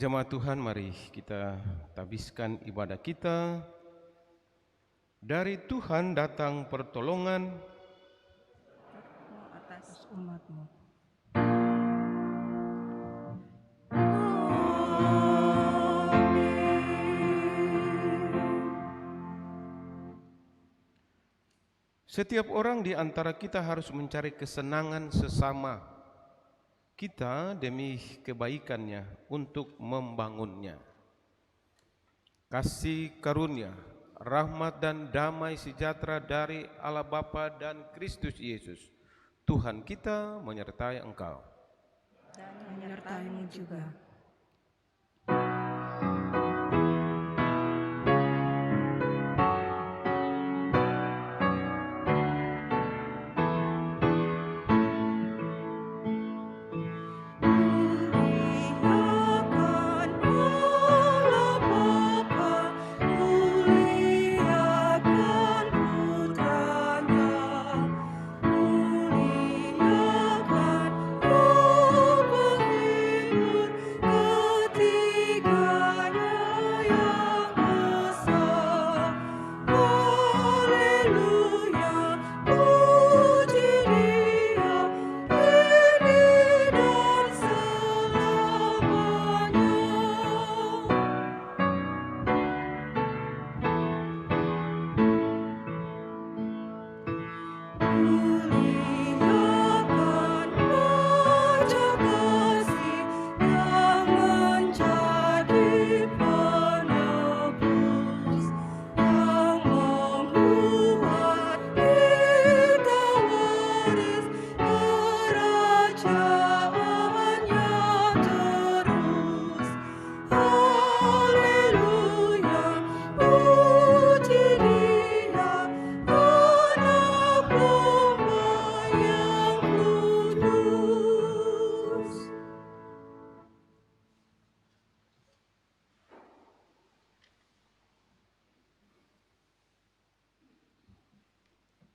Jemaat Tuhan, mari kita tabiskan ibadah kita. Dari Tuhan datang pertolongan atas umat-Mu. Setiap orang di antara kita harus mencari kesenangan sesama kita demi kebaikannya untuk membangunnya. Kasih karunia, rahmat dan damai sejahtera dari Allah Bapa dan Kristus Yesus, Tuhan kita menyertai engkau. Dan menyertai-Mu juga.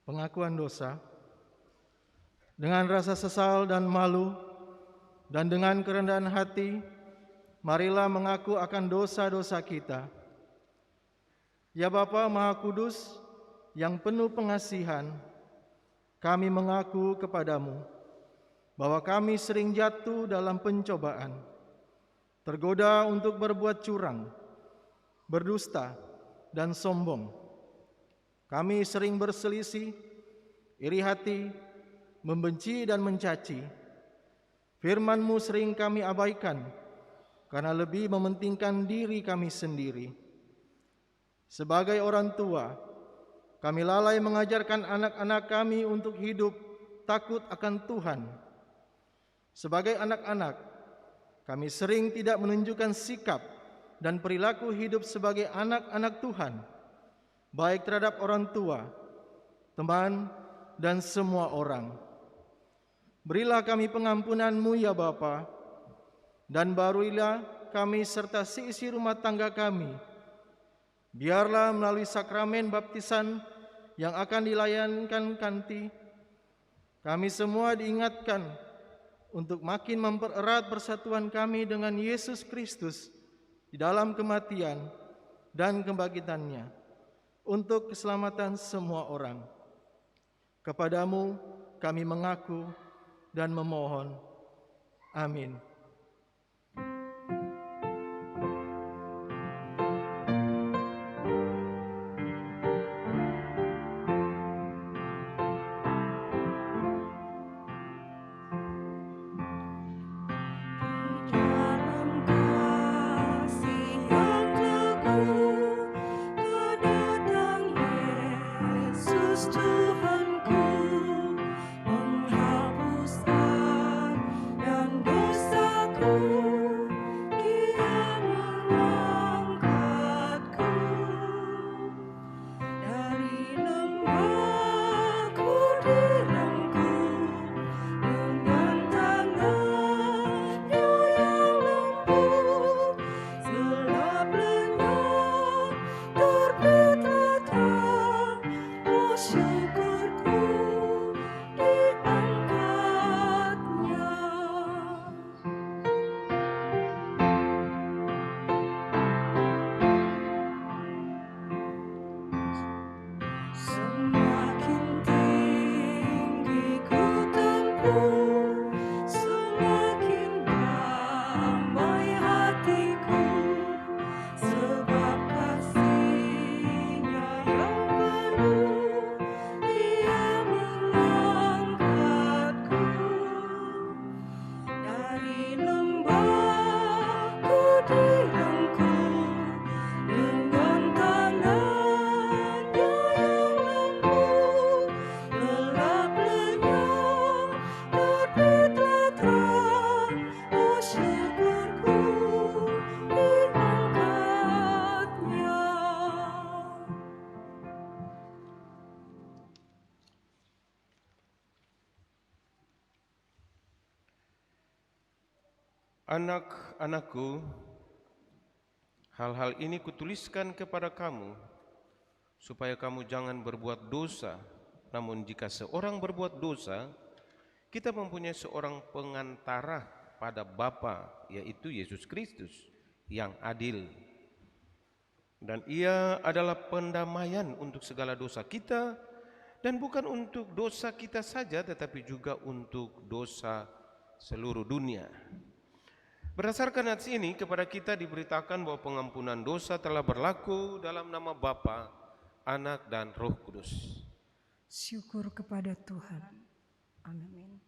Pengakuan dosa. Dengan rasa sesal dan malu dan dengan kerendahan hati, marilah mengaku akan dosa-dosa kita. Ya Bapa Maha Kudus yang penuh pengasihan, kami mengaku kepadamu bahwa kami sering jatuh dalam pencobaan, tergoda untuk berbuat curang, berdusta, dan sombong. Kami sering berselisih, iri hati, membenci dan mencaci. Firman-Mu sering kami abaikan karena lebih mementingkan diri kami sendiri. Sebagai orang tua, kami lalai mengajarkan anak-anak kami untuk hidup takut akan Tuhan. Sebagai anak-anak, kami sering tidak menunjukkan sikap dan perilaku hidup sebagai anak-anak Tuhan, baik terhadap orang tua, teman, dan semua orang. Berilah kami pengampunan-Mu ya Bapa, dan baruilah kami serta seisi rumah tangga kami. Biarlah melalui sakramen baptisan yang akan dilayankan nanti, kami semua diingatkan untuk makin mempererat persatuan kami dengan Yesus Kristus di dalam kematian dan kebangkitannya, untuk keselamatan semua orang. Kepadamu kami mengaku dan memohon. Amin. Syukurku Anak-anakku, hal-hal ini kutuliskan kepada kamu, supaya kamu jangan berbuat dosa. Namun jika seorang berbuat dosa, kita mempunyai seorang pengantara pada Bapa, yaitu Yesus Kristus, yang adil. Dan Ia adalah pendamaian untuk segala dosa kita, dan bukan untuk dosa kita saja, tetapi juga untuk dosa seluruh dunia. Berdasarkan hadis ini, kepada kita diberitakan bahwa pengampunan dosa telah berlaku dalam nama Bapa, Anak, dan Roh Kudus. Syukur kepada Tuhan. Amin.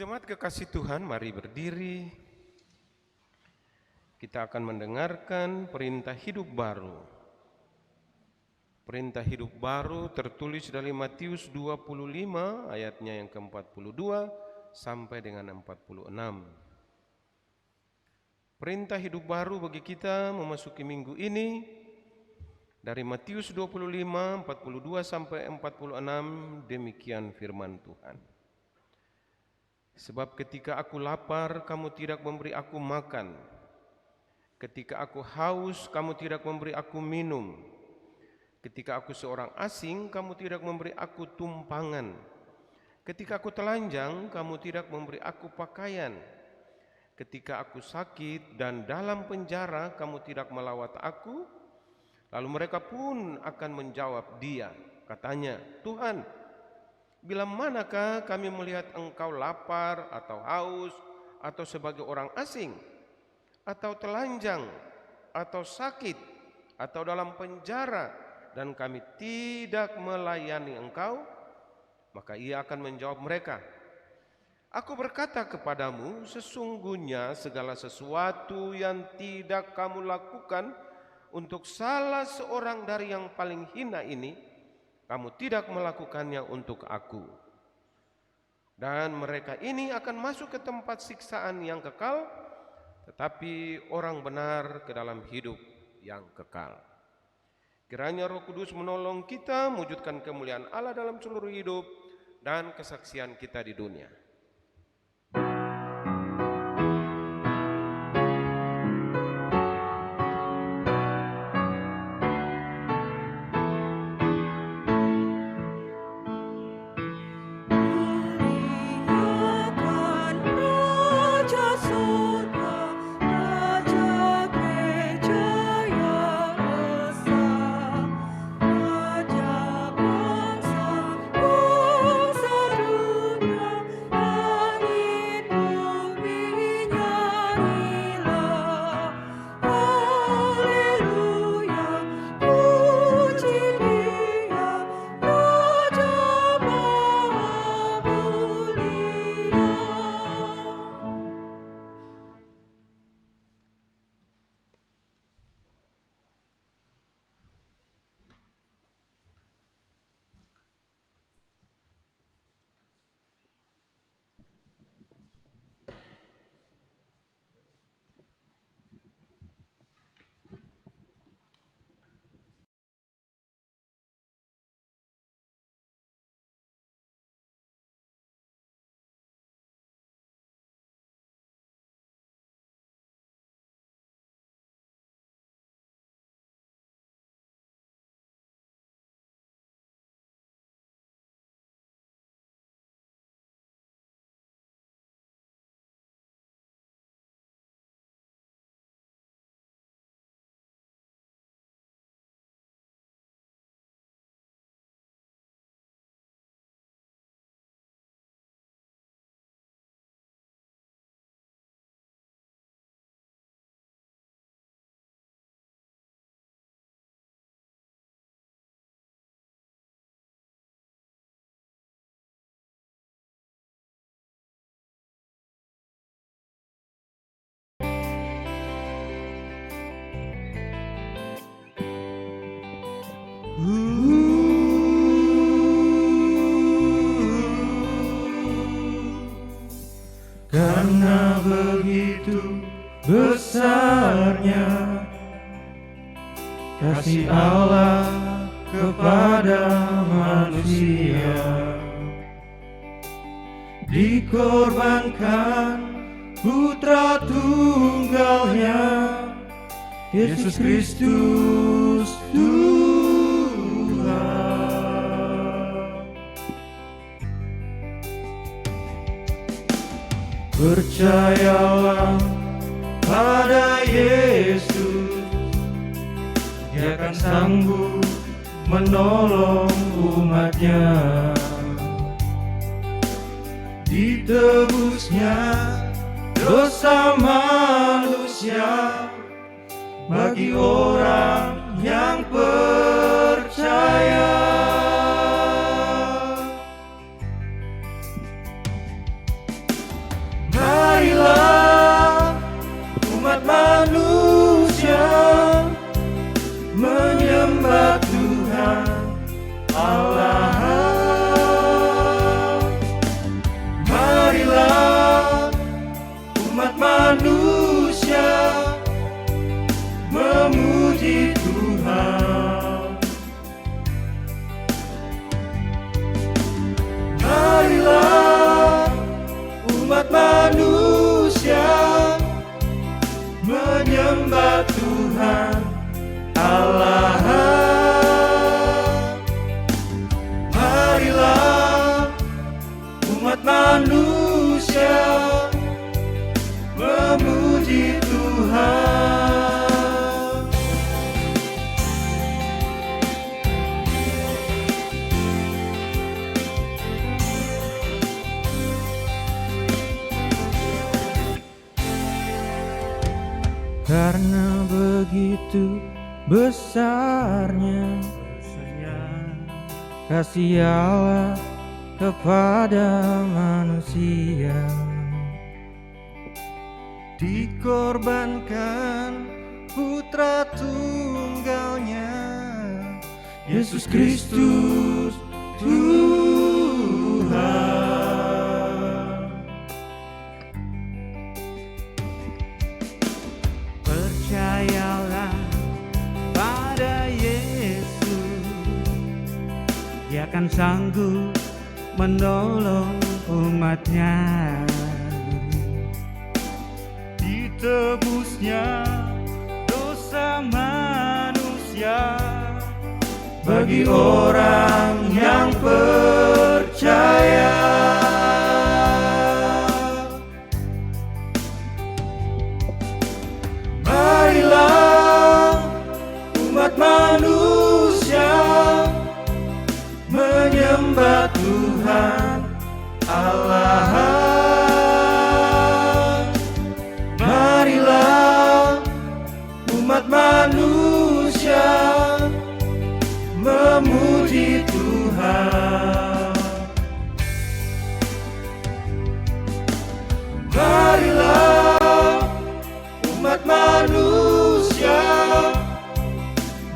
Jemaat kekasih Tuhan, mari berdiri. Kita akan mendengarkan perintah hidup baru. Perintah hidup baru tertulis dari Matius 25 ayatnya yang ke-42 sampai dengan 46. Perintah hidup baru bagi kita memasuki minggu ini dari Matius 25 42 sampai 46. Demikian firman Tuhan. Sebab ketika aku lapar, kamu tidak memberi aku makan. Ketika aku haus, kamu tidak memberi aku minum. Ketika aku seorang asing, kamu tidak memberi aku tumpangan. Ketika aku telanjang, kamu tidak memberi aku pakaian. Ketika aku sakit dan dalam penjara, kamu tidak melawat aku. Lalu mereka pun akan menjawab dia, katanya, Tuhan, bila manakah kami melihat engkau lapar atau haus atau sebagai orang asing atau telanjang atau sakit atau dalam penjara dan kami tidak melayani engkau? Maka ia akan menjawab mereka, aku berkata kepadamu, sesungguhnya segala sesuatu yang tidak kamu lakukan untuk salah seorang dari yang paling hina ini, kamu tidak melakukannya untuk aku. Dan mereka ini akan masuk ke tempat siksaan yang kekal, tetapi orang benar ke dalam hidup yang kekal. Kiranya Roh Kudus menolong kita mewujudkan kemuliaan Allah dalam seluruh hidup dan kesaksian kita di dunia. Raja bangsa, bangsa Karena begitu besarnya kasih Allah kepada manusia, dikorbankan Putra Tunggalnya, Yesus Kristus Tuhan. Percayalah pada Yesus, Dia akan sanggup menolong umatnya. Ditebusnya dosa manusia bagi orang yang percaya. Marilah umat manusia menyembah Tuhan Allah. Marilah umat manusia memuji Tuhan. Marilah umat manusia menyembah Tuhan Allah. Marilah umat manusia memuji Tuhan. Karena begitu besarnya kasih Allah kepada manusia, dikorbankan Putra Tunggalnya, Yesus Kristus Tuhan. Percayalah pada Yesus, Dia akan sanggup menolong umatnya. Ditebusnya dosa manusia bagi orang yang percaya. Marilah umat manusia menyembah Tuhan Allah. Marilah umat manusia memuji Tuhan. Marilah umat manusia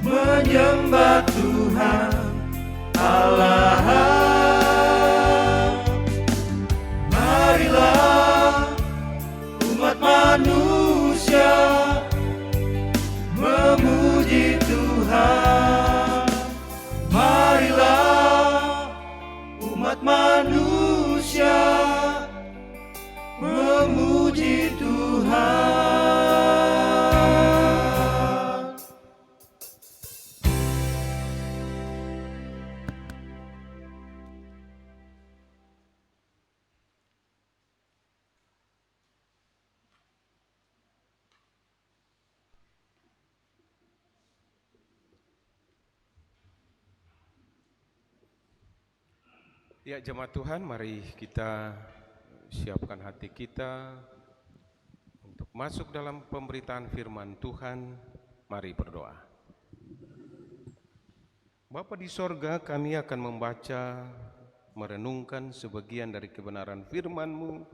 menyembah Tuhan Allah. Marilah umat manusia memuji Tuhan. Marilah umat manusia memuji Tuhan. Ya, jemaat Tuhan, mari kita siapkan hati kita untuk masuk dalam pemberitaan firman Tuhan. Mari berdoa. Bapa di sorga, kami akan membaca, merenungkan sebagian dari kebenaran firman-Mu.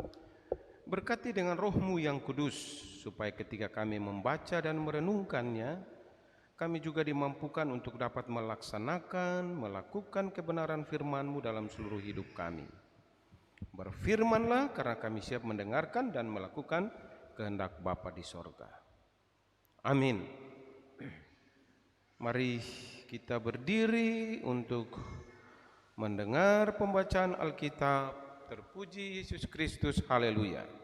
Berkati dengan Roh-Mu yang kudus, supaya ketika kami membaca dan merenungkannya, kami juga dimampukan untuk dapat melakukan kebenaran firman-Mu dalam seluruh hidup kami. Berfirmanlah karena kami siap mendengarkan dan melakukan kehendak Bapa di sorga. Amin. Mari kita berdiri untuk mendengar pembacaan Alkitab. Terpuji Yesus Kristus, haleluya.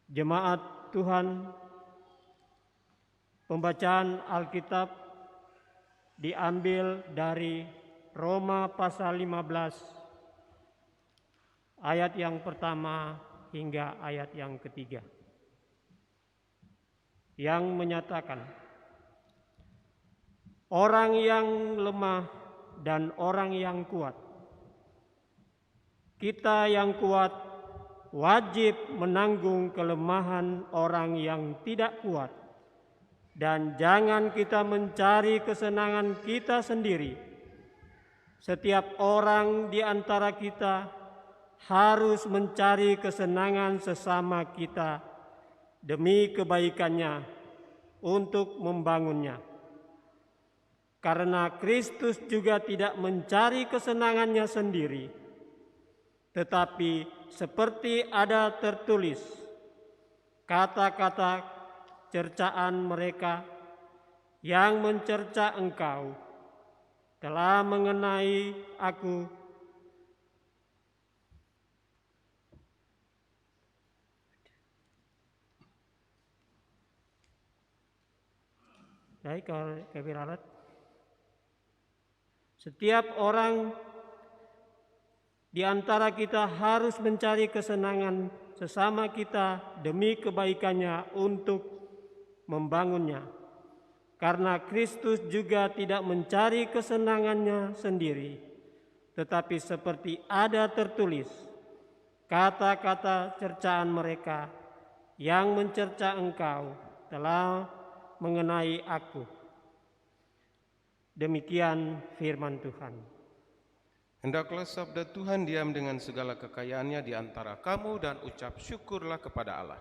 Jemaat Tuhan, pembacaan Alkitab diambil dari Roma pasal 15 ayat yang pertama hingga ayat yang ketiga, yang menyatakan orang yang lemah dan orang yang kuat. Kita yang kuat wajib menanggung kelemahan orang yang tidak kuat, dan jangan kita mencari kesenangan kita sendiri. Setiap orang di antara kita harus mencari kesenangan sesama kita demi kebaikannya untuk membangunnya. Karena Kristus juga tidak mencari kesenangannya sendiri, tetapi seperti ada tertulis, kata-kata cercaan mereka yang mencerca engkau telah mengenai aku. Baik, kebiralat. Setiap orang di antara kita harus mencari kesenangan sesama kita demi kebaikannya untuk membangunnya. Karena Kristus juga tidak mencari kesenangannya sendiri, tetapi seperti ada tertulis, kata-kata cercaan mereka yang mencerca engkau telah mengenai aku. Demikian firman Tuhan. Hendaklah sabda Tuhan diam dengan segala kekayaannya di antara kamu dan ucap syukurlah kepada Allah.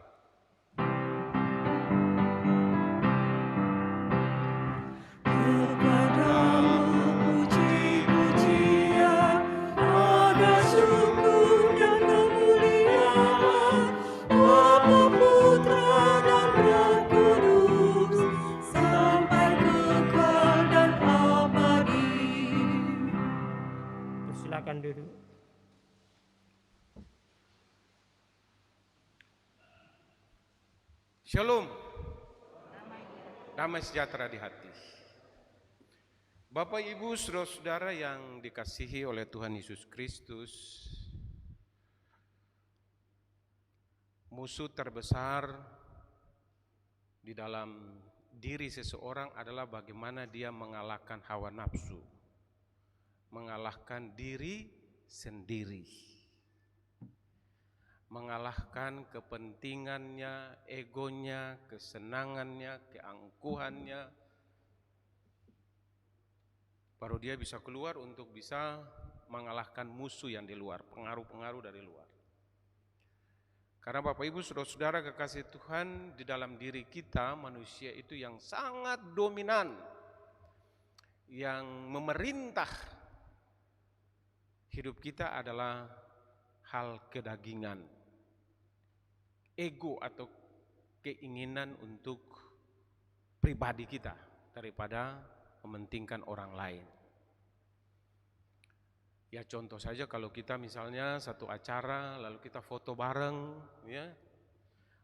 Silakan duduk. Shalom. Damai sejahtera di hati. Bapak, Ibu, saudara-saudara yang dikasihi oleh Tuhan Yesus Kristus, musuh terbesar di dalam diri seseorang adalah bagaimana dia mengalahkan hawa nafsu, mengalahkan diri sendiri, mengalahkan kepentingannya, egonya, kesenangannya, keangkuhannya. Baru dia bisa keluar untuk bisa mengalahkan musuh yang di luar, pengaruh-pengaruh dari luar. Karena Bapak Ibu saudara-saudara kekasih Tuhan, di dalam diri kita manusia itu yang sangat dominan, yang memerintah hidup kita adalah hal kedagingan, ego atau keinginan untuk pribadi kita daripada mementingkan orang lain. Ya contoh saja kalau kita misalnya satu acara lalu kita foto bareng, ya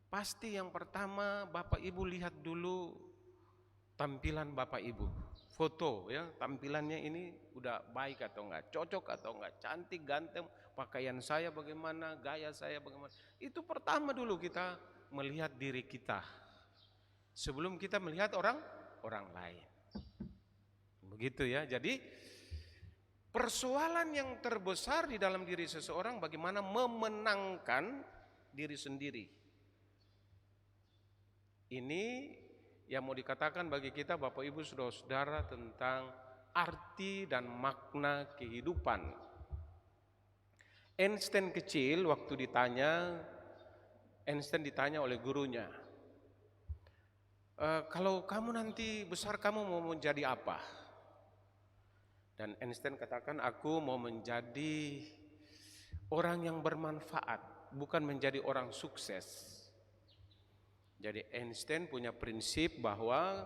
pasti yang pertama Bapak Ibu lihat dulu tampilan Bapak Ibu, foto ya, tampilannya ini udah baik atau enggak, cocok atau enggak, cantik, ganteng, pakaian saya bagaimana, gaya saya bagaimana. Itu pertama dulu kita melihat diri kita sebelum kita melihat orang lain. Begitu ya. Jadi persoalan yang terbesar di dalam diri seseorang bagaimana memenangkan diri sendiri. Ini yang mau dikatakan bagi kita Bapak Ibu Saudara-saudara tentang arti dan makna kehidupan. Einstein kecil waktu Einstein ditanya oleh gurunya, kalau kamu nanti besar kamu mau menjadi apa? Dan Einstein katakan, aku mau menjadi orang yang bermanfaat, bukan menjadi orang sukses. Jadi Einstein punya prinsip bahwa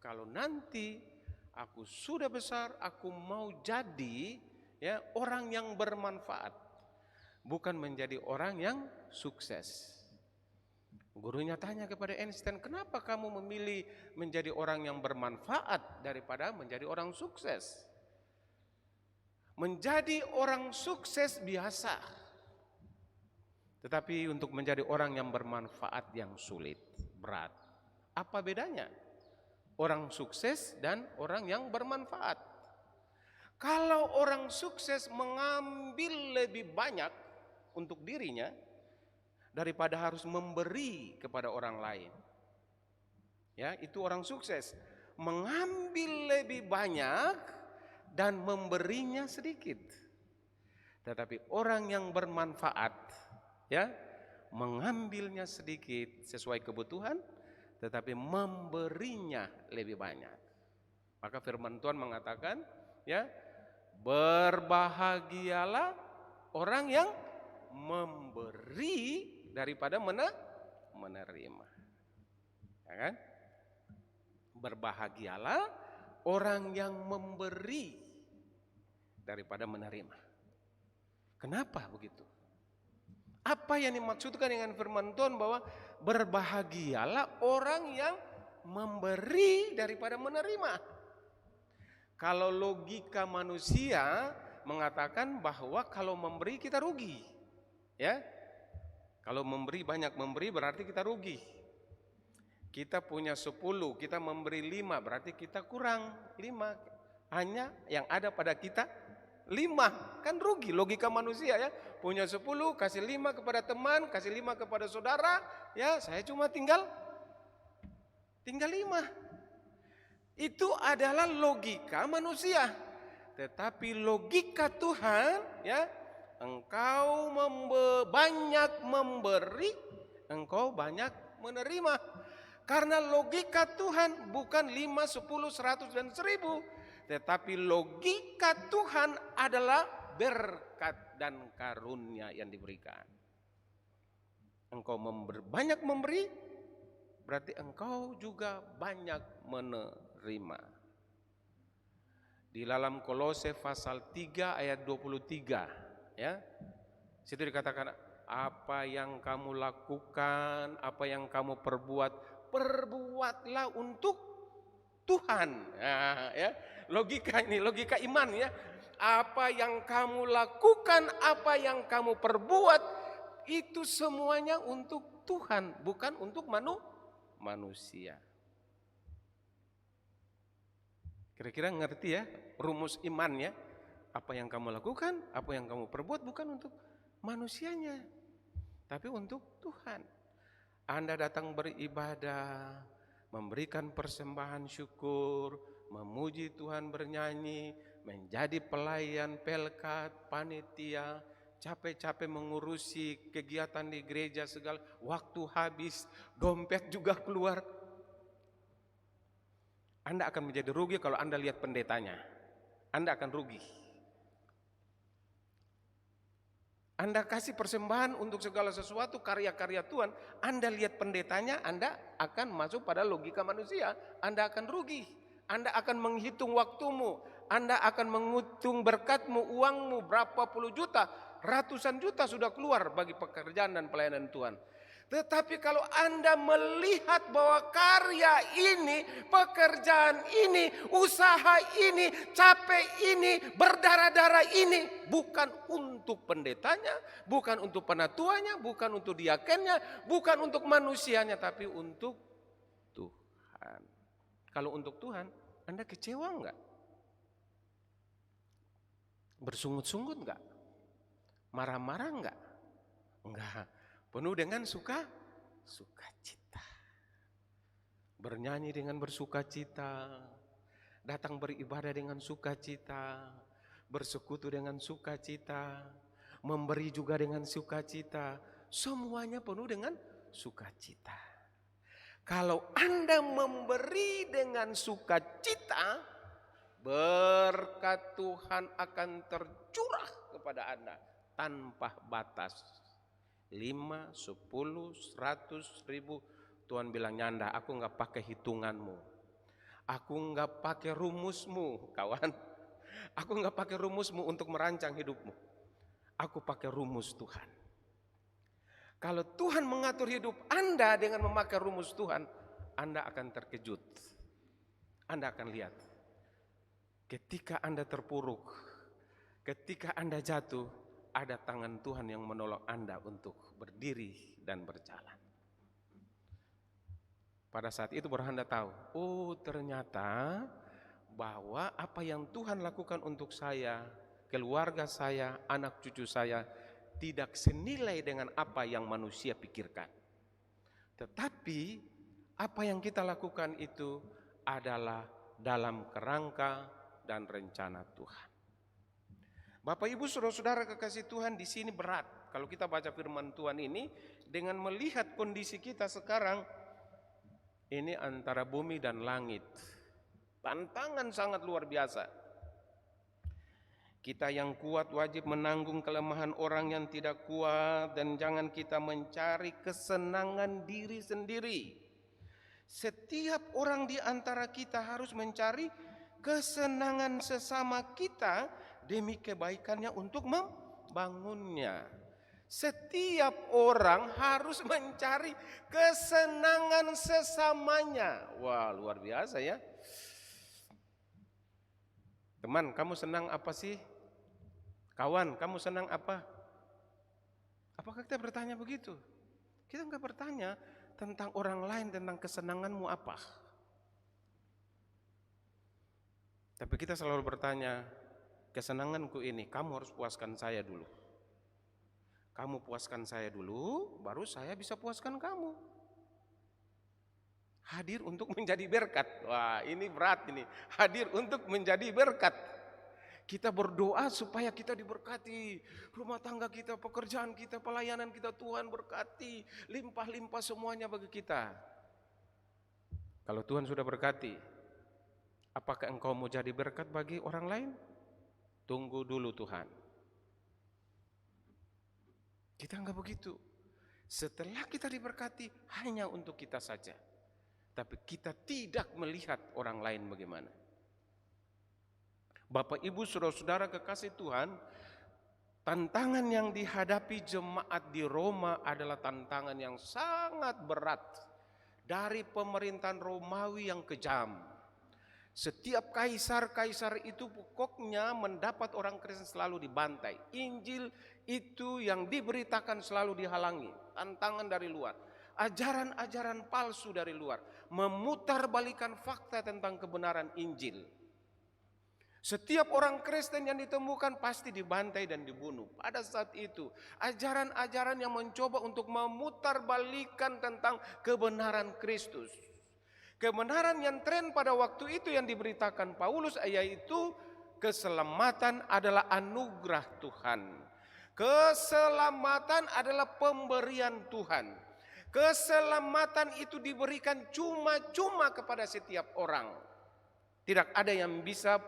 kalau nanti aku sudah besar, aku mau jadi ya orang yang bermanfaat, bukan menjadi orang yang sukses. Gurunya tanya kepada Einstein, kenapa kamu memilih menjadi orang yang bermanfaat daripada menjadi orang sukses? Menjadi orang sukses biasa, tetapi untuk menjadi orang yang bermanfaat yang sulit, berat. Apa bedanya orang sukses dan orang yang bermanfaat? Kalau orang sukses mengambil lebih banyak untuk dirinya daripada harus memberi kepada orang lain. Ya, itu orang sukses, mengambil lebih banyak dan memberinya sedikit. Tetapi orang yang bermanfaat, ya, mengambilnya sedikit sesuai kebutuhan, tetapi memberinya lebih banyak. Maka firman Tuhan mengatakan, ya, berbahagialah orang yang memberi daripada menerima. Ya kan? Berbahagialah orang yang memberi daripada menerima. Kenapa begitu? Apa yang dimaksudkan dengan firman Tuhan bahwa berbahagialah orang yang memberi daripada menerima? Kalau logika manusia mengatakan bahwa kalau memberi kita rugi. Ya. Kalau banyak memberi berarti kita rugi. Kita punya 10, kita memberi 5 berarti kita kurang 5. Hanya yang ada pada kita 5, kan rugi logika manusia ya. Punya 10, kasih 5 kepada teman, kasih 5 kepada saudara, ya saya cuma tinggal 5. Itu adalah logika manusia. Tetapi logika Tuhan, ya, engkau banyak memberi, engkau banyak menerima. Karena logika Tuhan bukan 5, 10, 100 dan 1000. Tetapi logika Tuhan adalah berkat dan karunia yang diberikan. Engkau banyak memberi, berarti engkau juga banyak menerima. Di dalam Kolose pasal 3 ayat 23, ya. Situ dikatakan, apa yang kamu lakukan, apa yang kamu perbuatlah untuk Tuhan. Nah, ya. Logika ini, logika iman ya. Apa yang kamu lakukan, apa yang kamu perbuat, itu semuanya untuk Tuhan, bukan untuk manusia. Kira-kira ngerti ya rumus iman ya? Apa yang kamu lakukan, apa yang kamu perbuat bukan untuk manusianya, tapi untuk Tuhan. Anda datang beribadah, memberikan persembahan syukur, memuji Tuhan, bernyanyi, menjadi pelayan, pelkat, panitia, capek-capek mengurusi kegiatan di gereja segala, waktu habis, dompet juga keluar. Anda akan menjadi rugi kalau Anda lihat pendetanya. Anda akan rugi. Anda kasih persembahan untuk segala sesuatu, karya-karya Tuhan, Anda lihat pendetanya, Anda akan masuk pada logika manusia, Anda akan rugi. Anda akan menghitung waktumu, Anda akan mengutung berkatmu, uangmu berapa puluh juta, ratusan juta sudah keluar bagi pekerjaan dan pelayanan Tuhan. Tetapi kalau Anda melihat bahwa karya ini, pekerjaan ini, usaha ini, capek ini, berdarah-darah ini bukan untuk pendetanya, bukan untuk penatuannya, bukan untuk diakennya, bukan untuk manusianya, tapi untuk Tuhan. Kalau untuk Tuhan, Anda kecewa enggak? Bersungut-sungut enggak? Marah-marah enggak? Enggak. Penuh dengan sukacita. Bernyanyi dengan bersukacita, datang beribadah dengan sukacita, bersekutu dengan sukacita, memberi juga dengan sukacita. Semuanya penuh dengan sukacita. Kalau Anda memberi dengan sukacita, berkat Tuhan akan tercurah kepada Anda tanpa batas. 5, 10, 100, 1000. Tuhan bilang, nyanda, aku enggak pakai hitunganmu. Aku enggak pakai rumusmu, kawan. Aku enggak pakai rumusmu untuk merancang hidupmu. Aku pakai rumus Tuhan. Kalau Tuhan mengatur hidup Anda dengan memakai rumus Tuhan, Anda akan terkejut. Anda akan lihat. Ketika Anda terpuruk, ketika Anda jatuh, ada tangan Tuhan yang menolong Anda untuk berdiri dan berjalan. Pada saat itu baru Anda tahu, oh ternyata bahwa apa yang Tuhan lakukan untuk saya, keluarga saya, anak cucu saya, tidak senilai dengan apa yang manusia pikirkan. Tetapi apa yang kita lakukan itu adalah dalam kerangka dan rencana Tuhan. Bapak Ibu saudara-saudara kekasih Tuhan, di sini berat. Kalau kita baca firman Tuhan ini dengan melihat kondisi kita sekarang, ini antara bumi dan langit. Tantangan sangat luar biasa. Kita yang kuat wajib menanggung kelemahan orang yang tidak kuat, dan jangan kita mencari kesenangan diri sendiri. Setiap orang di antara kita harus mencari kesenangan sesama kita demi kebaikannya untuk membangunnya. Setiap orang harus mencari kesenangan sesamanya. Wah, luar biasa ya. Teman, kamu senang apa sih? Kawan, kamu senang apa? Apakah kita bertanya begitu? Kita enggak bertanya tentang orang lain, tentang kesenanganmu apa. Tapi kita selalu bertanya, kesenanganku ini, kamu harus puaskan saya dulu. Kamu puaskan saya dulu, baru saya bisa puaskan kamu. Hadir untuk menjadi berkat. Wah, ini berat ini. Hadir untuk menjadi berkat. Kita berdoa supaya kita diberkati. Rumah tangga kita, pekerjaan kita, pelayanan kita, Tuhan berkati. Limpah-limpah semuanya bagi kita. Kalau Tuhan sudah berkati, apakah engkau mau jadi berkat bagi orang lain? Tunggu dulu Tuhan. Kita enggak begitu. Setelah kita diberkati, hanya untuk kita saja. Tapi kita tidak melihat orang lain bagaimana. Bapak Ibu saudara-saudara kekasih Tuhan, tantangan yang dihadapi jemaat di Roma adalah tantangan yang sangat berat dari pemerintahan Romawi yang kejam. Setiap kaisar-kaisar itu pokoknya mendapat orang Kristen selalu dibantai. Injil itu yang diberitakan selalu dihalangi. Tantangan dari luar. Ajaran-ajaran palsu dari luar. Memutarbalikan fakta tentang kebenaran Injil. Setiap orang Kristen yang ditemukan pasti dibantai dan dibunuh. Pada saat itu, ajaran-ajaran yang mencoba untuk memutarbalikan tentang kebenaran Kristus. Kebenaran yang tren pada waktu itu yang diberitakan Paulus, yaitu keselamatan adalah anugerah Tuhan. Keselamatan adalah pemberian Tuhan. Keselamatan itu diberikan cuma-cuma kepada setiap orang. Tidak ada yang bisa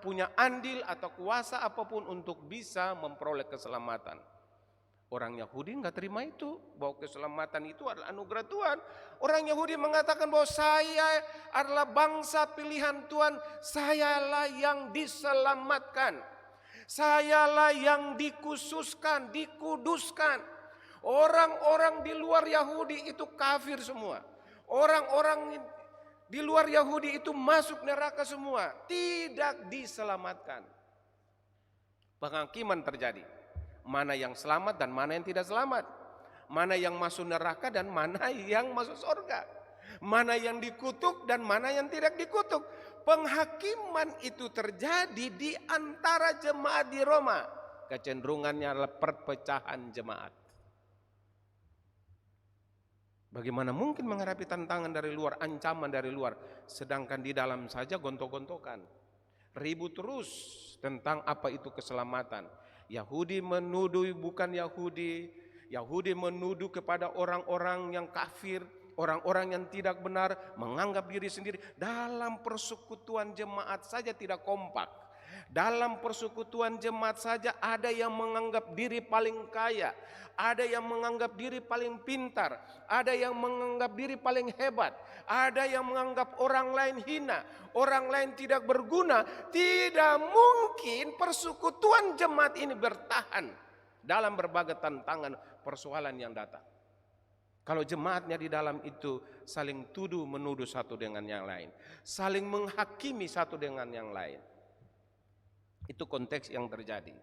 punya andil atau kuasa apapun untuk bisa memperoleh keselamatan. Orang Yahudi nggak terima itu, bahwa keselamatan itu adalah anugerah Tuhan. Orang Yahudi mengatakan bahwa saya adalah bangsa pilihan Tuhan, sayalah yang diselamatkan, sayalah yang dikhususkan, dikuduskan. Orang-orang di luar Yahudi itu kafir semua. Orang-orang di luar Yahudi itu masuk neraka semua, tidak diselamatkan. Penghakiman terjadi. Mana yang selamat dan mana yang tidak selamat. Mana yang masuk neraka dan mana yang masuk surga. Mana yang dikutuk dan mana yang tidak dikutuk. Penghakiman itu terjadi di antara jemaat di Roma. Kecenderungannya adalah perpecahan jemaat. Bagaimana mungkin menghadapi tantangan dari luar, ancaman dari luar, sedangkan di dalam saja gontok-gontokan. Ribut terus tentang apa itu keselamatan. Yahudi menuduh bukan Yahudi, Yahudi menuduh kepada orang-orang yang kafir, orang-orang yang tidak benar, menganggap diri sendiri. Dalam persekutuan jemaat saja tidak kompak. Dalam persekutuan jemaat saja ada yang menganggap diri paling kaya, ada yang menganggap diri paling pintar, ada yang menganggap diri paling hebat, ada yang menganggap orang lain hina, orang lain tidak berguna. Tidak mungkin persekutuan jemaat ini bertahan dalam berbagai tantangan persoalan yang datang. Kalau jemaatnya di dalam itu saling tuduh menuduh satu dengan yang lain, saling menghakimi satu dengan yang lain. Itu konteks yang terjadi.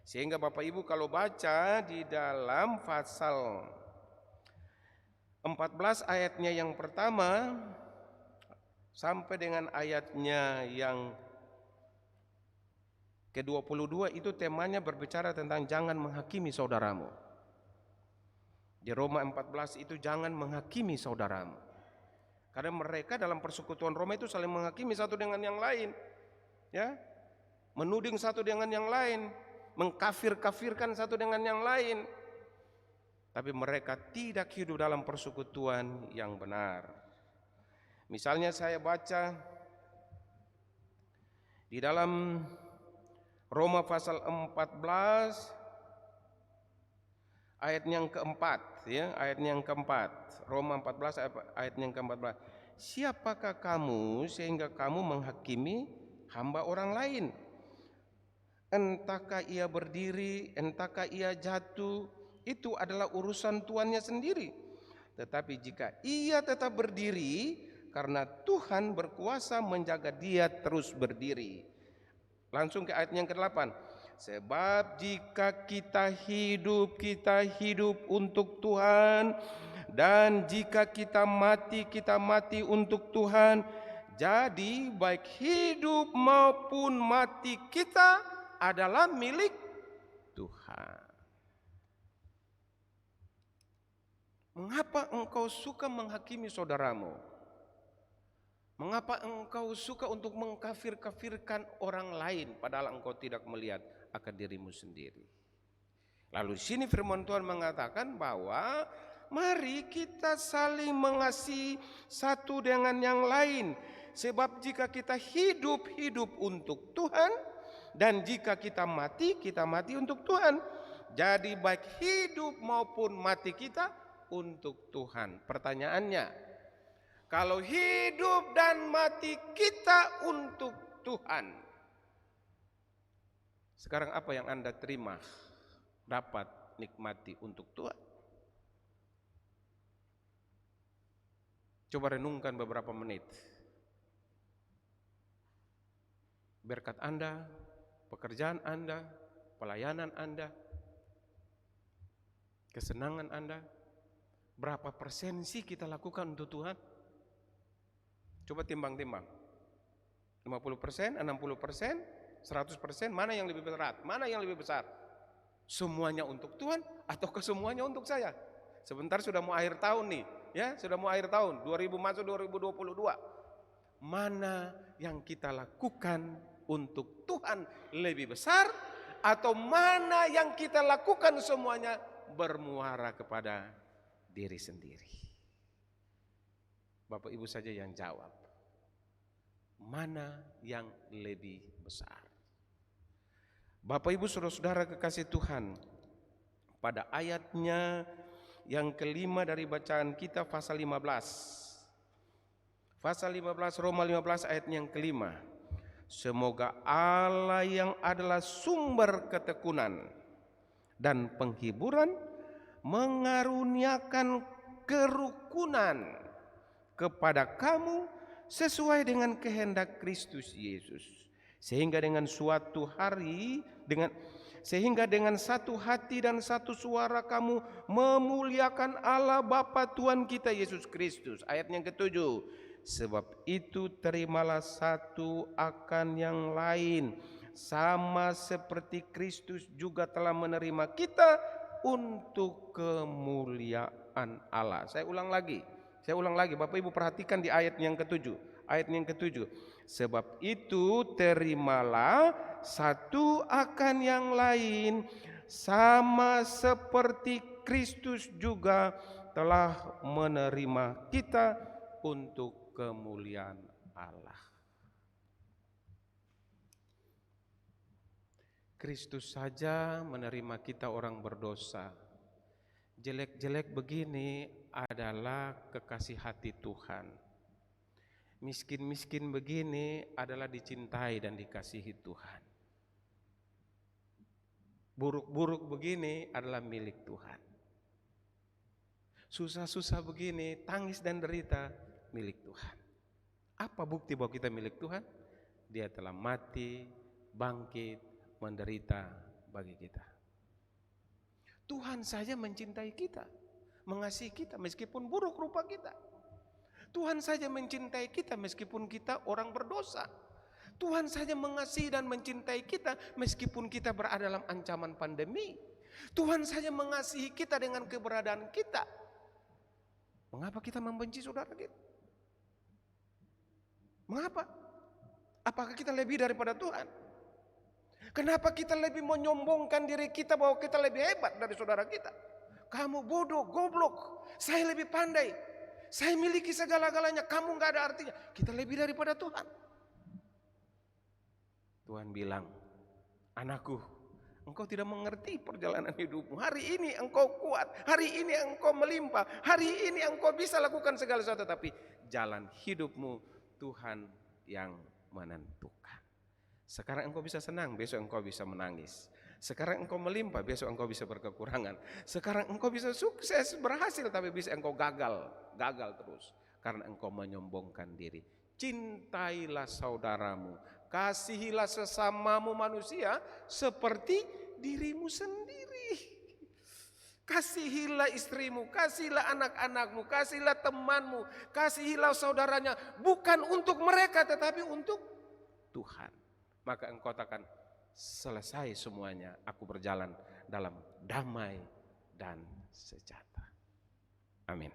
Sehingga Bapak Ibu kalau baca di dalam pasal 14 ayatnya yang pertama sampai dengan ayatnya yang ke-22 itu temanya berbicara tentang jangan menghakimi saudaramu. Di Roma 14 itu jangan menghakimi saudaramu. Karena mereka dalam persekutuan Roma itu saling menghakimi satu dengan yang lain. Ya, menuding satu dengan yang lain, mengkafir-kafirkan satu dengan yang lain. Tapi mereka tidak hidup dalam persekutuan yang benar. Misalnya saya baca di dalam Roma pasal 14 ayat yang keempat, ya, ayat yang keempat. Roma 14 ayat yang ke-14. Siapakah kamu sehingga kamu menghakimi hamba orang lain? Entahkah ia berdiri, entahkah ia jatuh, itu adalah urusan tuannya sendiri. Tetapi jika ia tetap berdiri, karena Tuhan berkuasa menjaga dia terus berdiri. Langsung ke ayat yang ke-8. Sebab jika kita hidup untuk Tuhan, dan jika kita mati untuk Tuhan. Jadi baik hidup maupun mati kita adalah milik Tuhan. Mengapa engkau suka menghakimi saudaramu? Mengapa engkau suka untuk mengkafir-kafirkan orang lain padahal engkau tidak melihat akan dirimu sendiri? Lalu di sini firman Tuhan mengatakan bahwa mari kita saling mengasihi satu dengan yang lain. Sebab jika kita hidup untuk Tuhan, dan jika kita mati untuk Tuhan. Jadi baik hidup maupun mati kita untuk Tuhan. Pertanyaannya, kalau hidup dan mati kita untuk Tuhan, sekarang apa yang Anda terima, dapat nikmati untuk Tuhan? Coba renungkan beberapa menit. Berkat Anda, pekerjaan Anda, pelayanan Anda, kesenangan Anda, berapa persen sih kita lakukan untuk Tuhan? Coba timbang-timbang. 50%, 60%, 100%, mana yang lebih berat? Mana yang lebih besar? Semuanya untuk Tuhan atau kesemuanya untuk saya? Sebentar sudah mau akhir tahun nih, ya, sudah mau akhir tahun, 2000 masuk 2022. Mana yang kita lakukan untuk Tuhan lebih besar, atau mana yang kita lakukan semuanya bermuara kepada diri sendiri? Bapak Ibu saja yang jawab. Mana yang lebih besar? Bapak Ibu saudara-saudara kekasih Tuhan, pada ayatnya yang kelima dari bacaan kita, pasal 15. Pasal 15, Roma 15 ayat yang kelima. Semoga Allah yang adalah sumber ketekunan dan penghiburan mengaruniakan kerukunan kepada kamu sesuai dengan kehendak Kristus Yesus, sehingga dengan satu hati dan satu suara kamu memuliakan Allah Bapa Tuhan kita Yesus Kristus. Ayat yang ketujuh, sebab itu terimalah satu akan yang lain, sama seperti Kristus juga telah menerima kita untuk kemuliaan Allah. Saya ulang lagi, Bapak Ibu perhatikan di ayat yang ketujuh. Ayat yang ketujuh, sebab itu terimalah satu akan yang lain, sama seperti Kristus juga telah menerima kita untuk kemuliaan Allah. Kristus saja menerima kita orang berdosa. Jelek-jelek begini adalah kekasih hati Tuhan. Miskin-miskin begini adalah dicintai dan dikasihi Tuhan. Buruk-buruk begini adalah milik Tuhan. Susah-susah begini, tangis dan derita, milik Tuhan. Apa bukti bahwa kita milik Tuhan? Dia telah mati, bangkit, menderita bagi kita. Tuhan saja mencintai kita, mengasihi kita meskipun buruk rupa kita. Tuhan saja mencintai kita meskipun kita orang berdosa. Tuhan saja mengasihi dan mencintai kita meskipun kita berada dalam ancaman pandemi. Tuhan saja mengasihi kita dengan keberadaan kita. Mengapa kita membenci saudara kita? Mengapa? Apakah kita lebih daripada Tuhan? Kenapa kita lebih menyombongkan diri kita bahwa kita lebih hebat dari saudara kita? Kamu bodoh, goblok, saya lebih pandai, saya miliki segala-galanya, kamu gak ada artinya. Kita lebih daripada Tuhan. Tuhan bilang, anakku, engkau tidak mengerti perjalanan hidupmu. Hari ini engkau kuat, hari ini engkau melimpah, hari ini engkau bisa lakukan segala sesuatu. Tapi jalan hidupmu Tuhan yang menentukan. Sekarang engkau bisa senang, besok engkau bisa menangis. Sekarang engkau melimpah, besok engkau bisa berkekurangan. Sekarang engkau bisa sukses, berhasil, tapi bisa engkau gagal terus. Karena engkau menyombongkan diri. Cintailah saudaramu, kasihilah sesamamu manusia seperti dirimu sendiri. Kasihilah istrimu, kasihilah anak-anakmu, kasihilah temanmu, kasihilah saudaranya. Bukan untuk mereka tetapi untuk Tuhan. Maka engkau katakan, selesai semuanya, aku berjalan dalam damai dan sejahtera. Amin.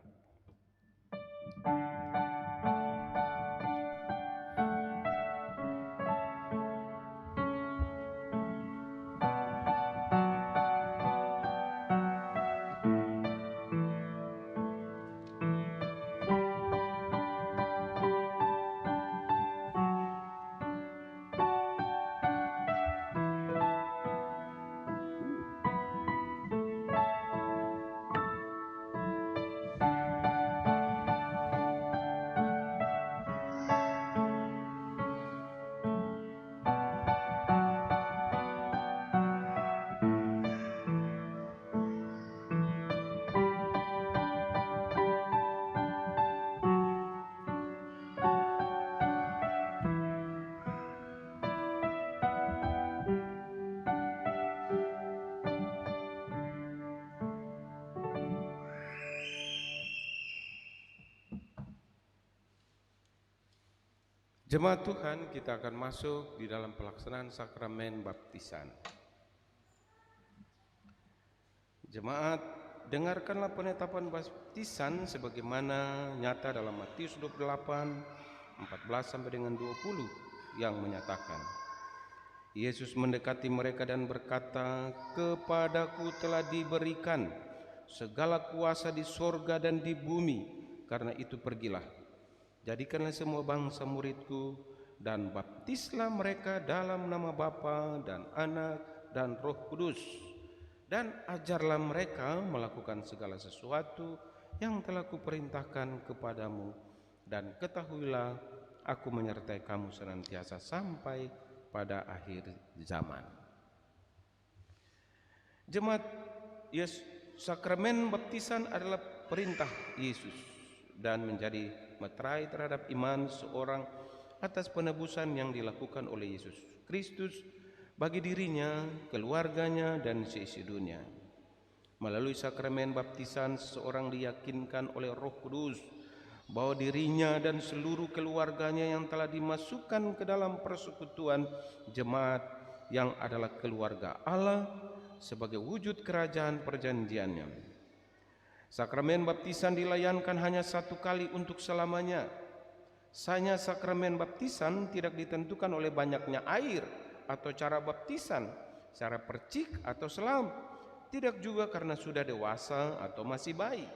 Jemaat Tuhan, kita akan masuk di dalam pelaksanaan sakramen baptisan. Jemaat, dengarkanlah penetapan baptisan sebagaimana nyata dalam Matius 28, 14 sampai dengan 20 yang menyatakan, Yesus mendekati mereka dan berkata, kepadaku telah diberikan segala kuasa di sorga dan di bumi, karena itu pergilah. Jadikanlah semua bangsa muridku dan baptislah mereka dalam nama Bapa dan Anak dan Roh Kudus, Dan ajarlah mereka melakukan segala sesuatu yang telah kuperintahkan kepadamu, dan ketahuilah aku menyertai kamu senantiasa sampai pada akhir zaman. Jemaat, sakramen baptisan adalah perintah Yesus dan menjadi meterai terhadap iman seorang atas penebusan yang dilakukan oleh Yesus Kristus bagi dirinya, keluarganya, dan seisi dunia. Melalui sakramen baptisan, seseorang diyakinkan oleh Roh Kudus bahwa dirinya dan seluruh keluarganya yang telah dimasukkan ke dalam persekutuan jemaat yang adalah keluarga Allah sebagai wujud kerajaan perjanjiannya. Sakramen baptisan dilayankan hanya satu kali untuk selamanya. Sayangnya sakramen baptisan tidak ditentukan oleh banyaknya air atau cara baptisan, cara percik atau selam, tidak juga karena sudah dewasa atau masih bayi.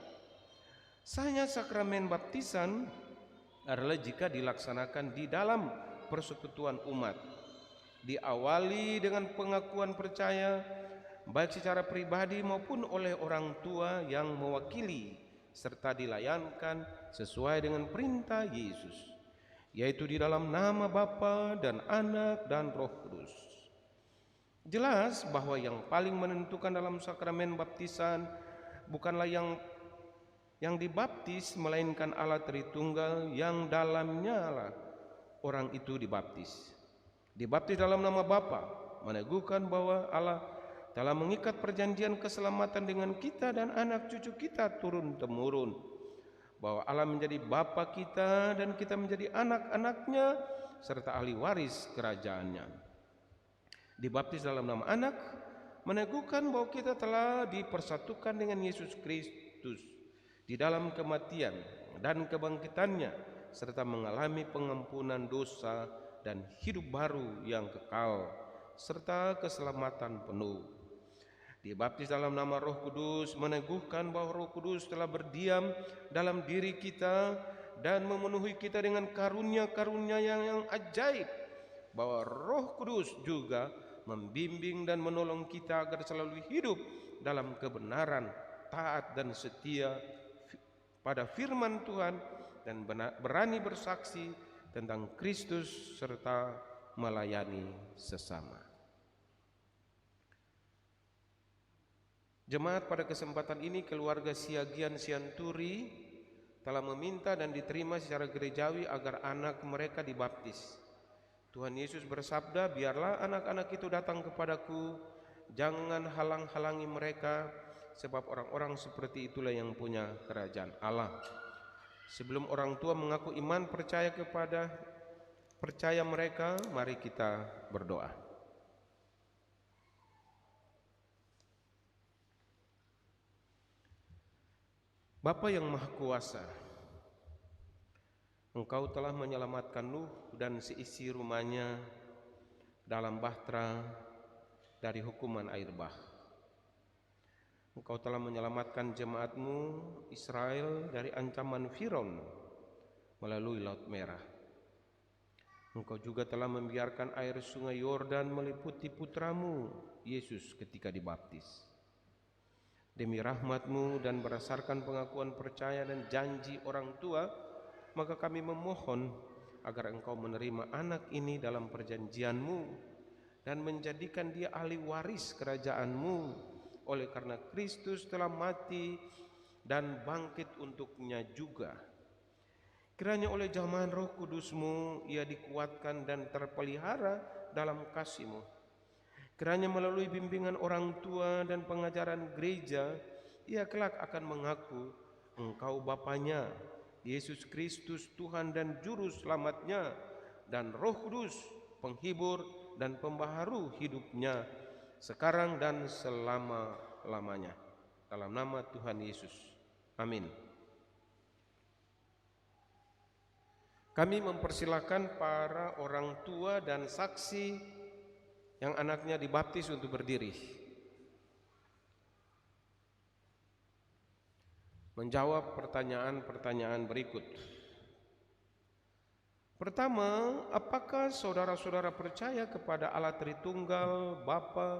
Sayangnya sakramen baptisan adalah jika dilaksanakan di dalam persekutuan umat, diawali dengan pengakuan percaya baik secara pribadi maupun oleh orang tua yang mewakili, serta dilayankan sesuai dengan perintah Yesus, yaitu di dalam nama Bapa dan Anak dan Roh Kudus. Jelas bahwa yang paling menentukan dalam sakramen baptisan bukanlah yang dibaptis, melainkan Allah Tritunggal yang dalamnya lah orang itu dibaptis. Dibaptis dalam nama Bapa meneguhkan bahwa Allah telah mengikat perjanjian keselamatan dengan kita dan anak cucu kita turun-temurun, bahwa Allah menjadi Bapa kita dan kita menjadi anak-anaknya serta ahli waris kerajaannya. Dibaptis dalam nama Anak meneguhkan bahwa kita telah dipersatukan dengan Yesus Kristus di dalam kematian dan kebangkitannya, serta mengalami pengampunan dosa dan hidup baru yang kekal serta keselamatan penuh. Dibaptis dalam nama Roh Kudus meneguhkan bahwa Roh Kudus telah berdiam dalam diri kita dan memenuhi kita dengan karunia-karunia yang ajaib, bahwa Roh Kudus juga membimbing dan menolong kita agar selalu hidup dalam kebenaran, taat dan setia pada firman Tuhan, dan berani bersaksi tentang Kristus serta melayani sesama. Jemaat, pada kesempatan ini keluarga Siagian Sianturi telah meminta dan diterima secara gerejawi agar anak mereka dibaptis. Tuhan Yesus bersabda, biarlah anak-anak itu datang kepadaku, jangan halang-halangi mereka, sebab orang-orang seperti itulah yang punya kerajaan Allah. Sebelum orang tua mengaku iman percaya mereka, mari kita berdoa. Bapa yang Maha Kuasa, Engkau telah menyelamatkan Nuh dan seisi rumahnya dalam bahtera dari hukuman air bah. Engkau telah menyelamatkan jemaat-Mu Israel dari ancaman Firaun melalui Laut Merah. Engkau juga telah membiarkan air sungai Yordan meliputi putra-Mu Yesus ketika dibaptis. Demi rahmat-Mu dan berdasarkan pengakuan percaya dan janji orang tua, maka kami memohon agar Engkau menerima anak ini dalam perjanjian-Mu dan menjadikan dia ahli waris kerajaan-Mu, oleh karena Kristus telah mati dan bangkit untuknya juga. Kiranya oleh jamahan Roh Kudus-Mu ia dikuatkan dan terpelihara dalam kasih-Mu. Kiranya melalui bimbingan orang tua dan pengajaran gereja, ia kelak akan mengaku Engkau Bapanya, Yesus Kristus Tuhan dan Juru Selamatnya, dan Roh Kudus penghibur dan pembaharu hidupnya sekarang dan selama-lamanya. Dalam nama Tuhan Yesus. Amin. Kami mempersilakan para orang tua dan saksi yang anaknya dibaptis untuk berdiri, menjawab pertanyaan-pertanyaan berikut. Pertama, apakah saudara-saudara percaya kepada Allah Tritunggal, Bapa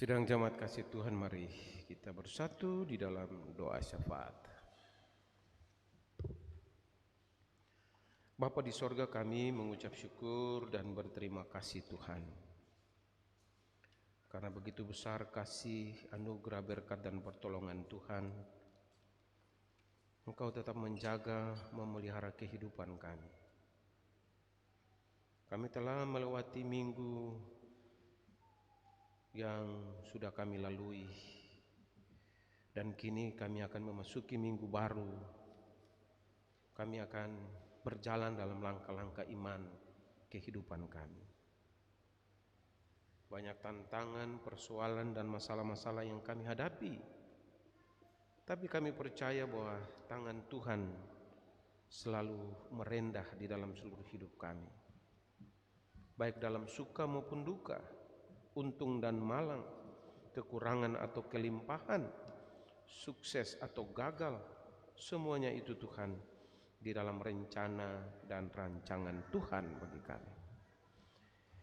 Sidang jemaat kasih Tuhan, mari kita bersatu di dalam doa syafaat. Bapa di sorga, kami mengucap syukur dan berterima kasih Tuhan, karena begitu besar kasih, anugerah, berkat dan pertolongan Tuhan. Engkau tetap menjaga, memelihara kehidupan kami. Kami telah melewati minggu yang sudah kami lalui, dan kini kami akan memasuki minggu baru. Kami akan berjalan dalam langkah-langkah iman kehidupan kami. Banyak tantangan, persoalan dan masalah-masalah yang kami hadapi, tapi kami percaya bahwa tangan Tuhan selalu merendah di dalam seluruh hidup kami, baik dalam suka maupun duka, untung dan malang, kekurangan atau kelimpahan, sukses atau gagal, semuanya itu Tuhan di dalam rencana dan rancangan Tuhan bagi kami.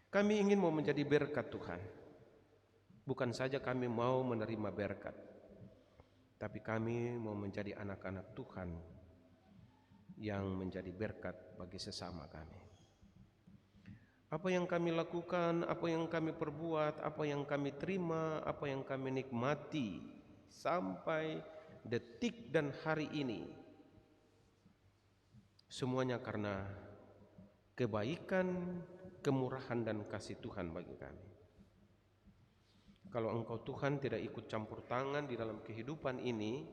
Kami ingin mau menjadi berkat Tuhan. Bukan saja kami mau menerima berkat, tapi kami mau menjadi anak-anak Tuhan yang menjadi berkat bagi sesama kami. Apa yang kami lakukan, apa yang kami perbuat, apa yang kami terima, apa yang kami nikmati sampai detik dan hari ini, semuanya karena kebaikan, kemurahan dan kasih Tuhan bagi kami. Kalau Engkau Tuhan tidak ikut campur tangan di dalam kehidupan ini,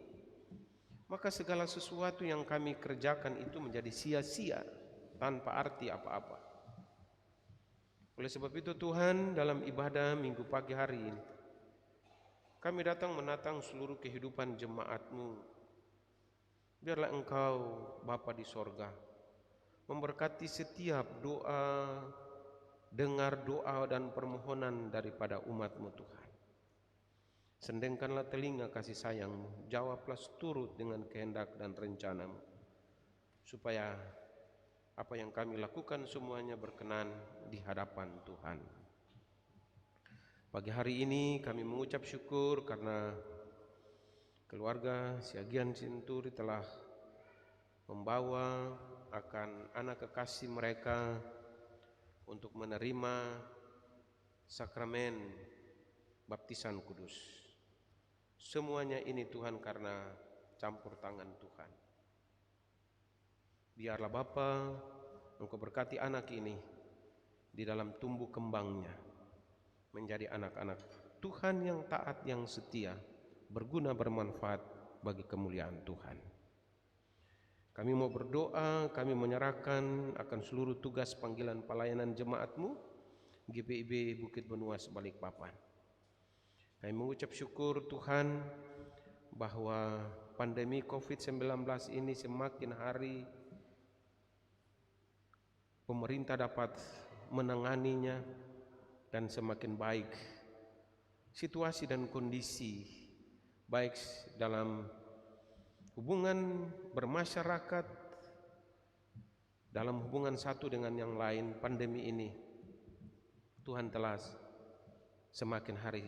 maka segala sesuatu yang kami kerjakan itu menjadi sia-sia, tanpa arti apa-apa. Oleh sebab itu Tuhan, dalam ibadah minggu pagi hari ini, kami datang menatang seluruh kehidupan jemaat-Mu. Biarlah Engkau, Bapa di sorga, memberkati setiap doa, dengar doa dan permohonan daripada umat-Mu Tuhan. Sendengkanlah telinga kasih sayang-Mu, jawablah seturut dengan kehendak dan rencana-Mu, supaya apa yang kami lakukan semuanya berkenan di hadapan Tuhan. Pagi hari ini kami mengucap syukur karena keluarga Siagian Sinturi telah membawa akan anak kekasih mereka untuk menerima sakramen baptisan kudus. Semuanya ini Tuhan karena campur tangan Tuhan. Biarlah Bapa, Engkau berkati anak ini di dalam tumbuh kembangnya menjadi anak-anak Tuhan yang taat, yang setia, berguna, bermanfaat bagi kemuliaan Tuhan. Kami mau berdoa, kami menyerahkan akan seluruh tugas panggilan pelayanan jemaat-Mu GPIB Bukit Benua Balikpapan. Kami mengucap syukur Tuhan bahwa pandemi COVID-19 ini semakin hari pemerintah dapat menanganinya dan semakin baik situasi dan kondisi, baik dalam hubungan bermasyarakat, dalam hubungan satu dengan yang lain. Pandemi ini Tuhan telah semakin hari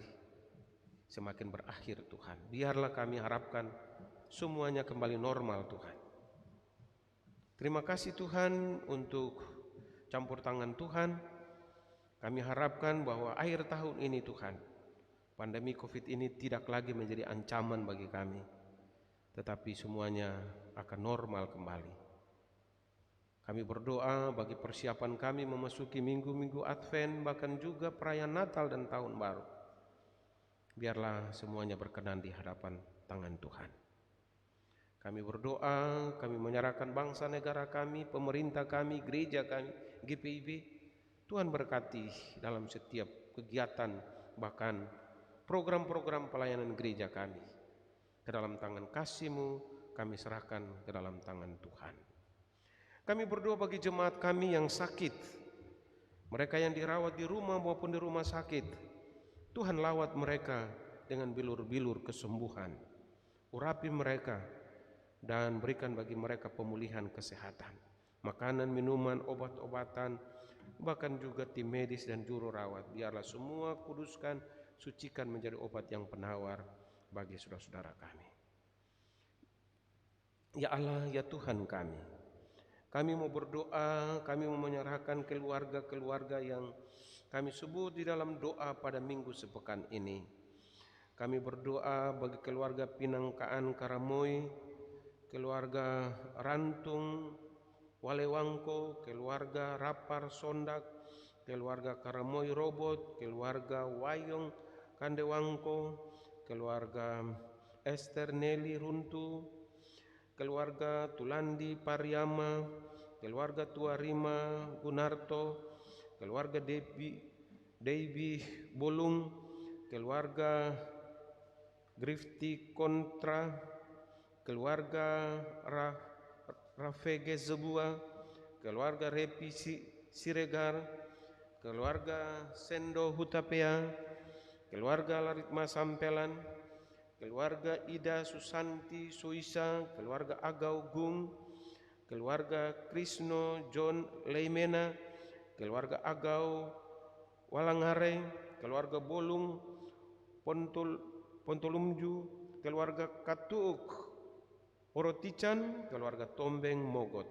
semakin berakhir Tuhan. Biarlah kami harapkan semuanya kembali normal Tuhan. Terima kasih Tuhan untuk campur tangan Tuhan. Kami harapkan bahwa akhir tahun ini Tuhan, pandemi COVID ini tidak lagi menjadi ancaman bagi kami, tetapi semuanya akan normal kembali. Kami berdoa bagi persiapan kami memasuki minggu-minggu Advent, bahkan juga perayaan Natal dan Tahun Baru. Biarlah semuanya berkenan di hadapan tangan Tuhan. Kami berdoa, kami menyerahkan bangsa negara kami, pemerintah kami, gereja kami, GPIB, Tuhan berkati dalam setiap kegiatan, bahkan program-program pelayanan gereja kami. Ke dalam tangan kasih-Mu kami serahkan ke dalam tangan Tuhan. Kami berdoa bagi jemaat kami yang sakit, mereka yang dirawat di rumah maupun di rumah sakit. Tuhan lawat mereka dengan bilur-bilur kesembuhan. Urapi mereka dan berikan bagi mereka pemulihan kesehatan. Makanan, minuman, obat-obatan, bahkan juga tim medis dan juru rawat. Biarlah semua kuduskan, sucikan menjadi obat yang penawar bagi saudara-saudara kami. Ya Allah, ya Tuhan kami mau berdoa, kami mau menyerahkan keluarga-keluarga yang kami sebut di dalam doa pada minggu sepekan ini. Kami berdoa bagi keluarga Pinangkaan Karamoy, keluarga Rantung Walewangko, keluarga Rapar Sondak, keluarga Karamoy Robot, keluarga Wayong Kandewangko, keluarga Esther Nelly Runtu, keluarga Tulandi Pariama, keluarga Tuarima Gunarto, keluarga Devi Bolung, keluarga Grifti Kontra, keluarga Rafege Zebua, keluarga Repi Siregar, keluarga Sendo Hutapea, keluarga Laritma Sampelan, keluarga Ida Susanti Suisa, keluarga Agau Gung, keluarga Krisno John Leimena, keluarga Agau Walangare, keluarga Bolung Pontolumju, keluarga Katuuk Orotican, keluarga Tombeng Mogot.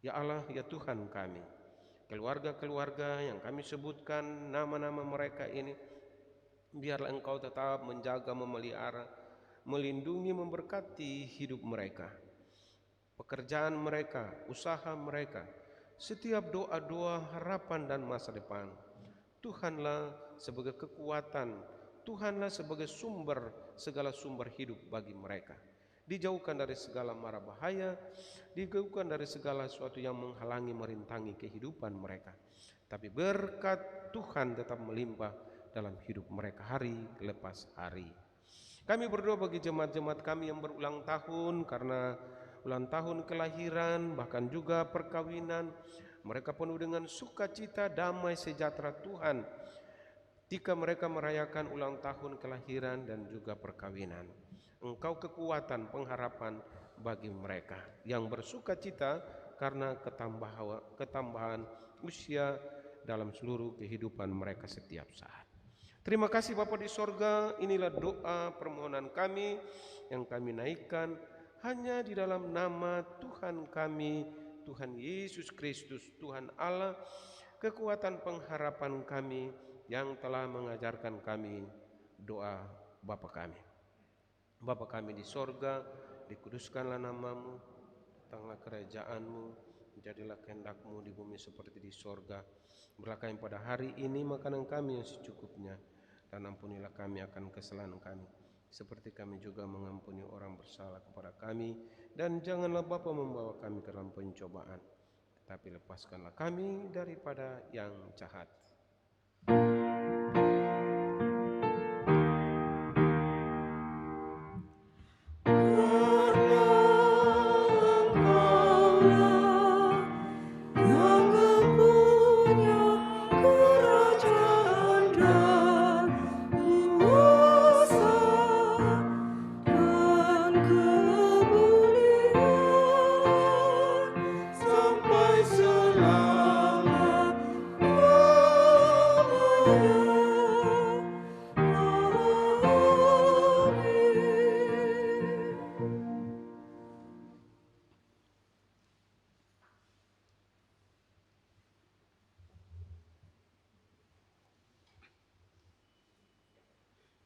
Ya Allah, ya Tuhan kami, keluarga-keluarga yang kami sebutkan nama-nama mereka ini, biarlah Engkau tetap menjaga, memelihara, melindungi, memberkati hidup mereka, pekerjaan mereka, usaha mereka, setiap doa-doa harapan dan masa depan. Tuhanlah sebagai kekuatan, Tuhanlah sebagai segala sumber hidup bagi mereka. Dijauhkan dari segala mara bahaya, dijauhkan dari segala sesuatu yang menghalangi, merintangi kehidupan mereka. Tapi berkat Tuhan tetap melimpah dalam hidup mereka hari lepas hari. Kami berdoa bagi jemaat-jemaat kami yang berulang tahun karena ulang tahun kelahiran, bahkan juga perkawinan. Mereka penuh dengan sukacita, damai, sejahtera Tuhan ketika mereka merayakan ulang tahun kelahiran dan juga perkawinan. Engkau kekuatan, pengharapan bagi mereka yang bersukacita karena ketambahan usia dalam seluruh kehidupan mereka setiap saat. Terima kasih Bapa di sorga, inilah doa permohonan kami yang kami naikkan hanya di dalam nama Tuhan kami, Tuhan Yesus Kristus, Tuhan Allah, kekuatan pengharapan kami yang telah mengajarkan kami doa Bapa kami. Bapa kami di sorga, dikuduskanlah namamu, datanglah kerajaan-Mu, jadilah kehendak-Mu di bumi seperti di sorga. Berilah kami pada hari ini makanan kami yang secukupnya, dan ampunilah kami akan kesalahan kami, seperti kami juga mengampuni orang bersalah kepada kami. Dan janganlah Bapa membawa kami ke dalam pencobaan, tetapi lepaskanlah kami daripada yang jahat.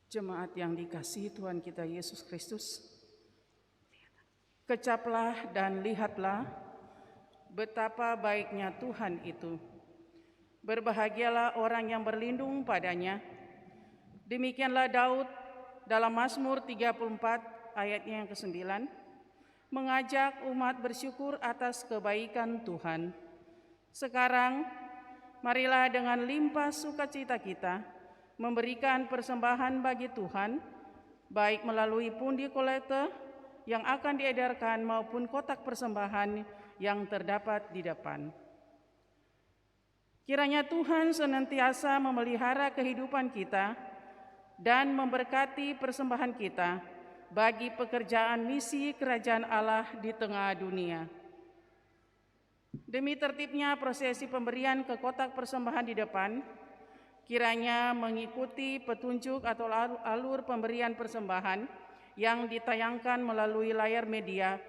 Jemaat yang dikasihi Tuhan kita Yesus Kristus, kecaplah dan lihatlah betapa baiknya Tuhan itu. Berbahagialah orang yang berlindung padanya. Demikianlah Daud dalam Mazmur 34 ayatnya yang ke-9 mengajak umat bersyukur atas kebaikan Tuhan. Sekarang, marilah dengan limpah sukacita kita memberikan persembahan bagi Tuhan, baik melalui pundi kolekte yang akan diedarkan maupun kotak persembahan yang terdapat di depan. Kiranya Tuhan senantiasa memelihara kehidupan kita dan memberkati persembahan kita bagi pekerjaan misi kerajaan Allah di tengah dunia. Demi tertibnya prosesi pemberian ke kotak persembahan di depan, kiranya mengikuti petunjuk atau alur pemberian persembahan yang ditayangkan melalui layar media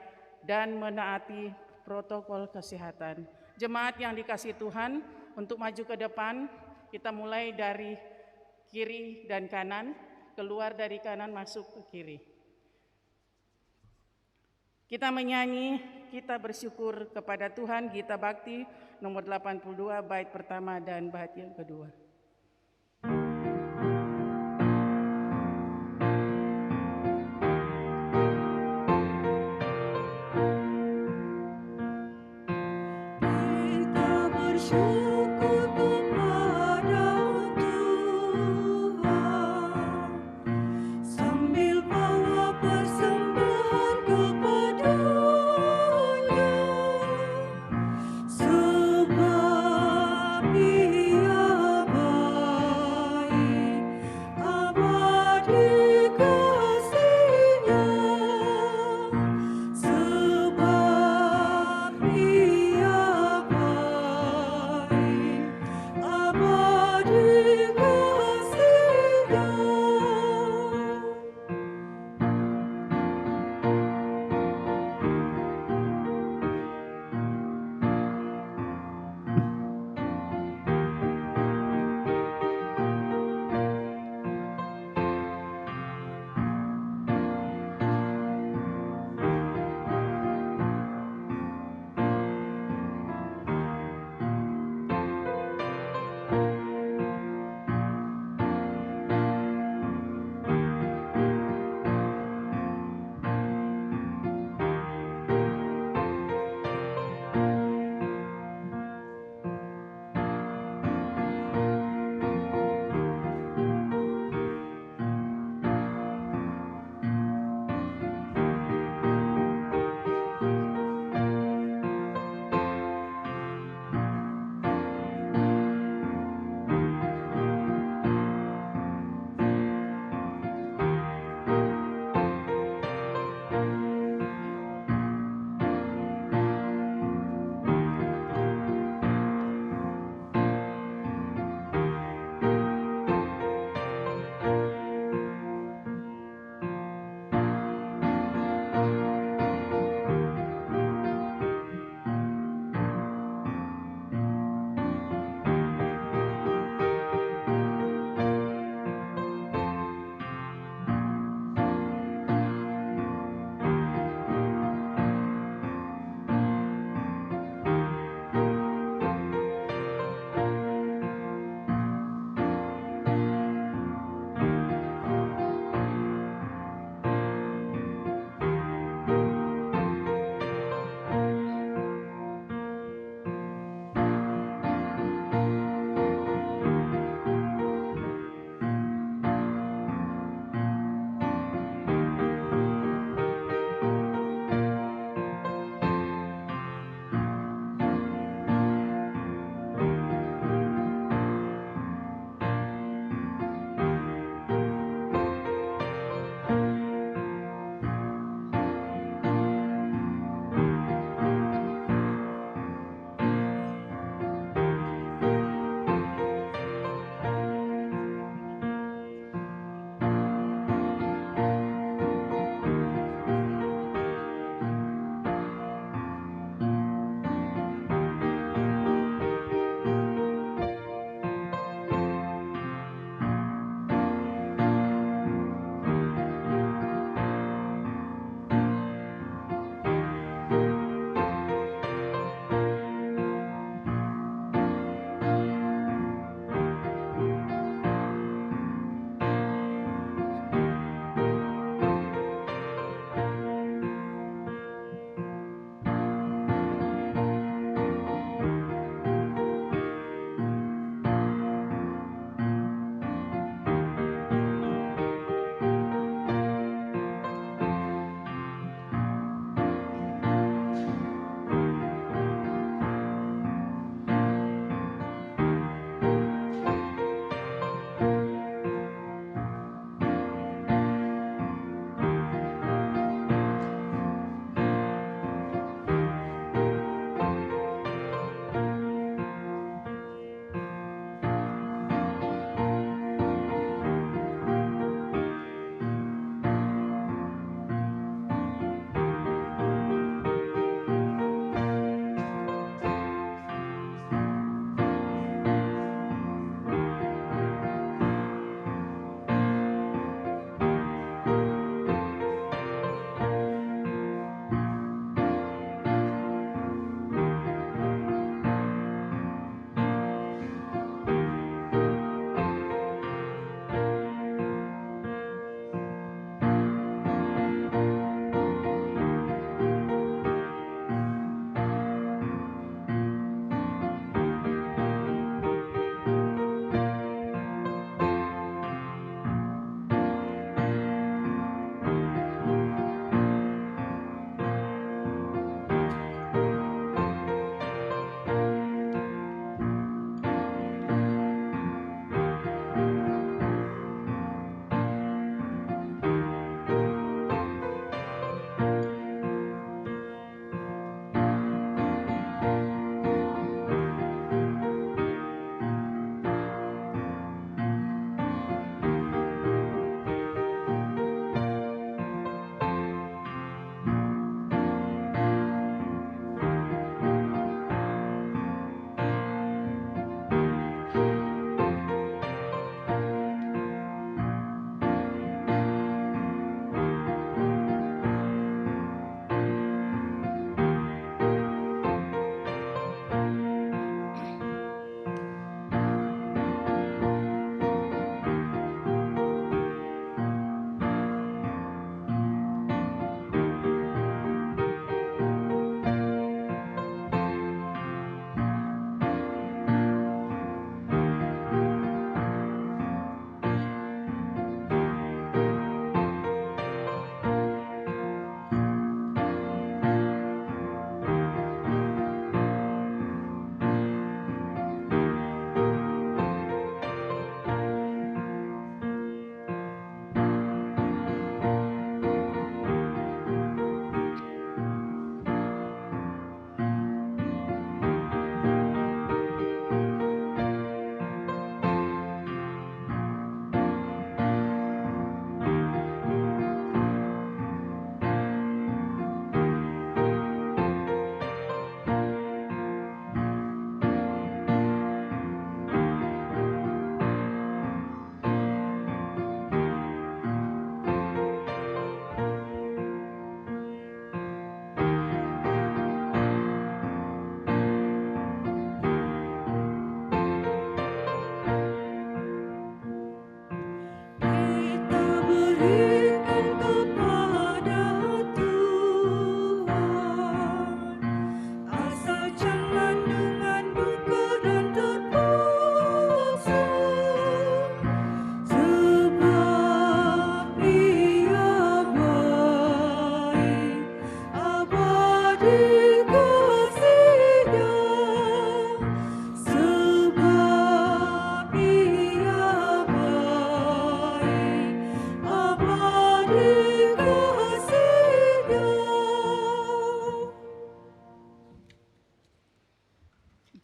dan menaati protokol kesehatan. Jemaat yang dikasihi Tuhan, untuk maju ke depan, kita mulai dari kiri dan kanan, keluar dari kanan masuk ke kiri. Kita menyanyi, kita bersyukur kepada Tuhan, Gita Bakti nomor 82, bait pertama dan bait yang kedua. Sebab Ia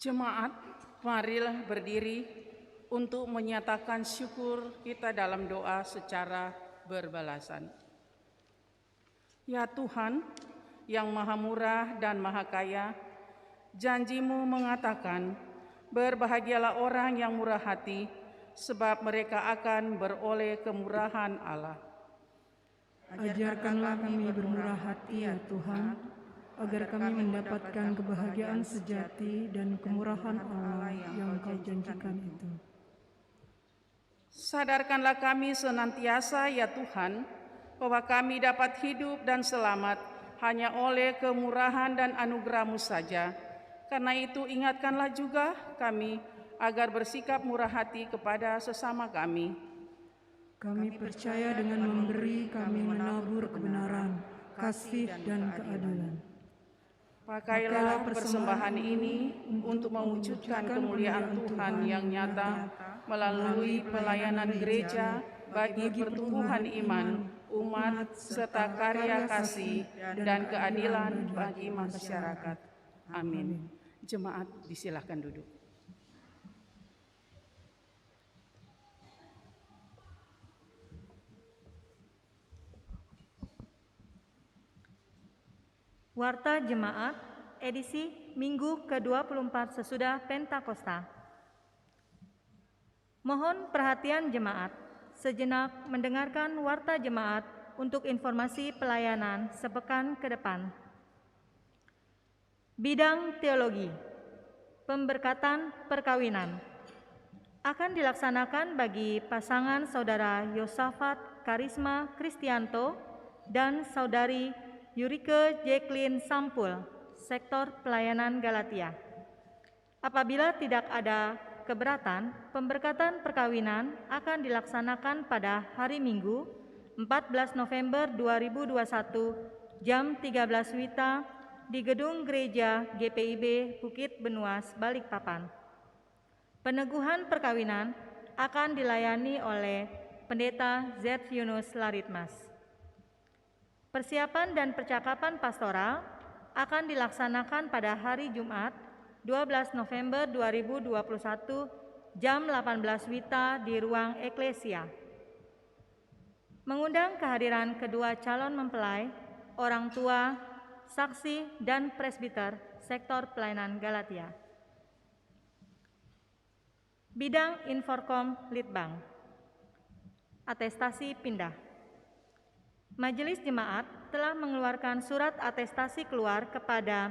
Jemaat, marilah berdiri untuk menyatakan syukur kita dalam doa secara berbalasan. Ya Tuhan, yang Maha Murah dan Maha Kaya, janji-Mu mengatakan, berbahagialah orang yang murah hati, sebab mereka akan beroleh kemurahan Allah. Ajarkanlah kami bermurah hati ya Tuhan, agar kami mendapatkan kebahagiaan sejati dan kemurahan Allah yang Kau janjikan itu. Sadarkanlah kami senantiasa ya Tuhan, bahwa kami dapat hidup dan selamat hanya oleh kemurahan dan anugerah-Mu saja. Karena itu ingatkanlah juga kami agar bersikap murah hati kepada sesama kami. Kami percaya dengan memberi kami menabur kebenaran, kasih dan keadilan. Pakailah persembahan ini untuk mewujudkan kemuliaan Tuhan yang nyata melalui pelayanan gereja bagi pertumbuhan iman, umat, serta karya kasih dan keadilan bagi masyarakat. Amin. Jemaat disilahkan duduk. Warta Jemaat, edisi Minggu ke-24 sesudah Pentakosta. Mohon perhatian jemaat, sejenak mendengarkan Warta Jemaat untuk informasi pelayanan sepekan ke depan. Bidang Teologi, Pemberkatan Perkawinan akan dilaksanakan bagi pasangan Saudara Yosafat Karisma Kristianto dan Saudari Yurike Jacqueline Sampul, Sektor Pelayanan Galatia. Apabila tidak ada keberatan, pemberkatan perkawinan akan dilaksanakan pada hari Minggu 14 November 2021 jam 13 WITA di Gedung Gereja GPIB Bukit Benuas, Balikpapan. Peneguhan perkawinan akan dilayani oleh Pendeta Z. Yunus Laritmas. Persiapan dan percakapan pastoral akan dilaksanakan pada hari Jumat 12 November 2021 jam 18 WITA di ruang Eklesia. Mengundang kehadiran kedua calon mempelai, orang tua, saksi, dan presbiter Sektor Pelayanan Galatia. Bidang Inforkom Litbang, atestasi pindah. Majelis Jemaat telah mengeluarkan surat atestasi keluar kepada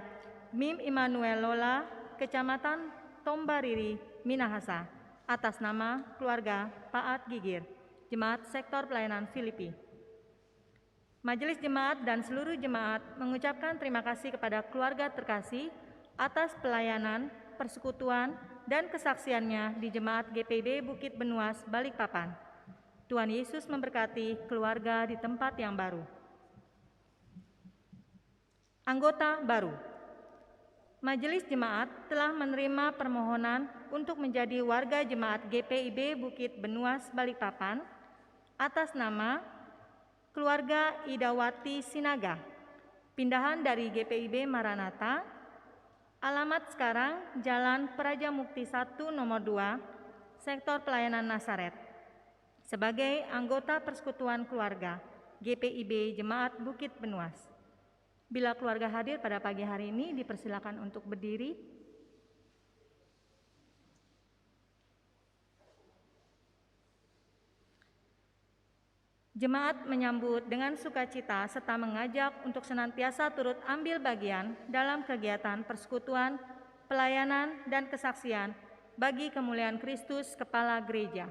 Mim Immanuel Lola, Kecamatan Tombariri, Minahasa, atas nama keluarga Paat Gigir, Jemaat Sektor Pelayanan Filipi. Majelis Jemaat dan seluruh jemaat mengucapkan terima kasih kepada keluarga terkasih atas pelayanan, persekutuan, dan kesaksiannya di Jemaat GPIB Bukit Benuas, Balikpapan. Tuhan Yesus memberkati keluarga di tempat yang baru. Anggota baru. Majelis Jemaat telah menerima permohonan untuk menjadi warga Jemaat GPIB Bukit Benuas, Balikpapan atas nama keluarga Idawati Sinaga, pindahan dari GPIB Maranatha, alamat sekarang Jalan Praja Mukti 1 nomor 2, Sektor Pelayanan Nasaret, sebagai anggota Persekutuan Keluarga GPIB Jemaat Bukit Benuas. Bila keluarga hadir pada pagi hari ini, dipersilakan untuk berdiri. Jemaat menyambut dengan sukacita serta mengajak untuk senantiasa turut ambil bagian dalam kegiatan persekutuan, pelayanan, dan kesaksian bagi kemuliaan Kristus Kepala Gereja.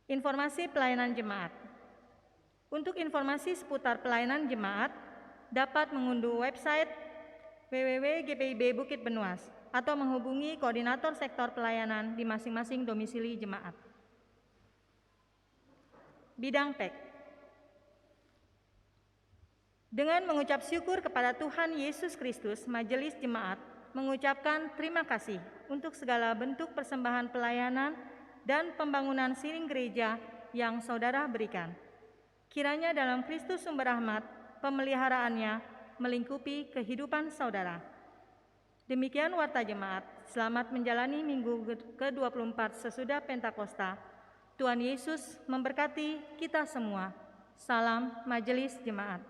Informasi pelayanan jemaat. Untuk informasi seputar pelayanan jemaat, dapat mengunduh website www.gpib Bukit Benuas atau menghubungi koordinator sektor pelayanan di masing-masing domisili jemaat. Bidang PEK. Dengan mengucap syukur kepada Tuhan Yesus Kristus, Majelis Jemaat mengucapkan terima kasih untuk segala bentuk persembahan pelayanan dan pembangunan siring gereja yang saudara berikan. Kiranya dalam Kristus sumber rahmat, pemeliharaannya melingkupi kehidupan saudara. Demikian warta jemaat. Selamat menjalani minggu ke-24 sesudah Pentakosta. Tuhan Yesus memberkati kita semua. Salam Majelis Jemaat.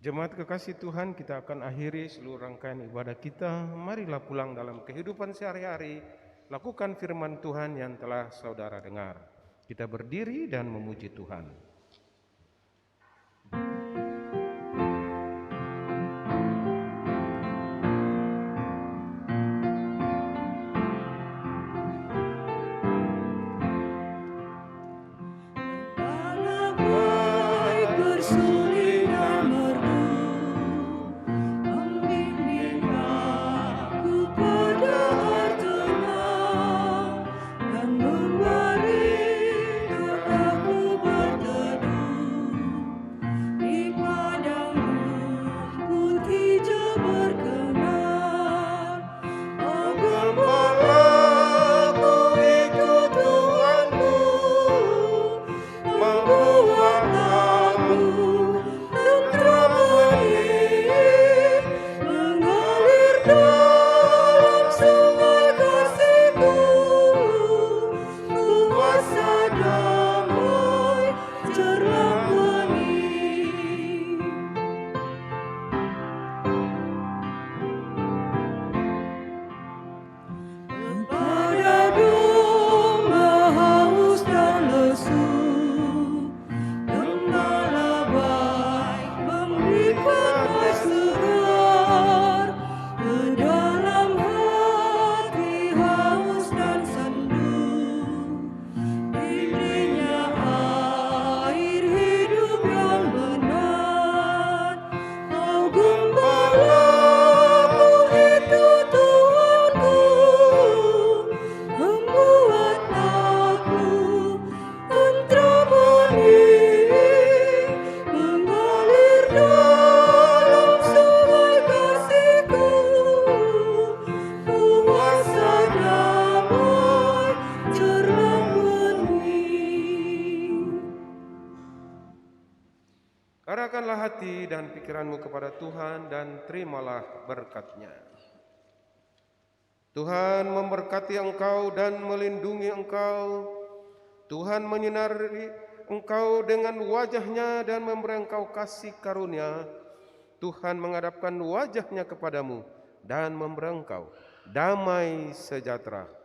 Jemaat kekasih Tuhan, kita akan akhiri seluruh rangkaian ibadah kita. Marilah pulang dalam kehidupan sehari-hari, lakukan firman Tuhan yang telah saudara dengar. Kita berdiri dan memuji Tuhan. Arahkanlah hati dan pikiranmu kepada Tuhan dan terimalah berkat-Nya. Tuhan memberkati engkau dan melindungi engkau. Tuhan menyinari engkau dengan wajah-Nya dan memberi engkau kasih karunia. Tuhan menghadapkan wajah-Nya kepadamu dan memberi engkau damai sejahtera.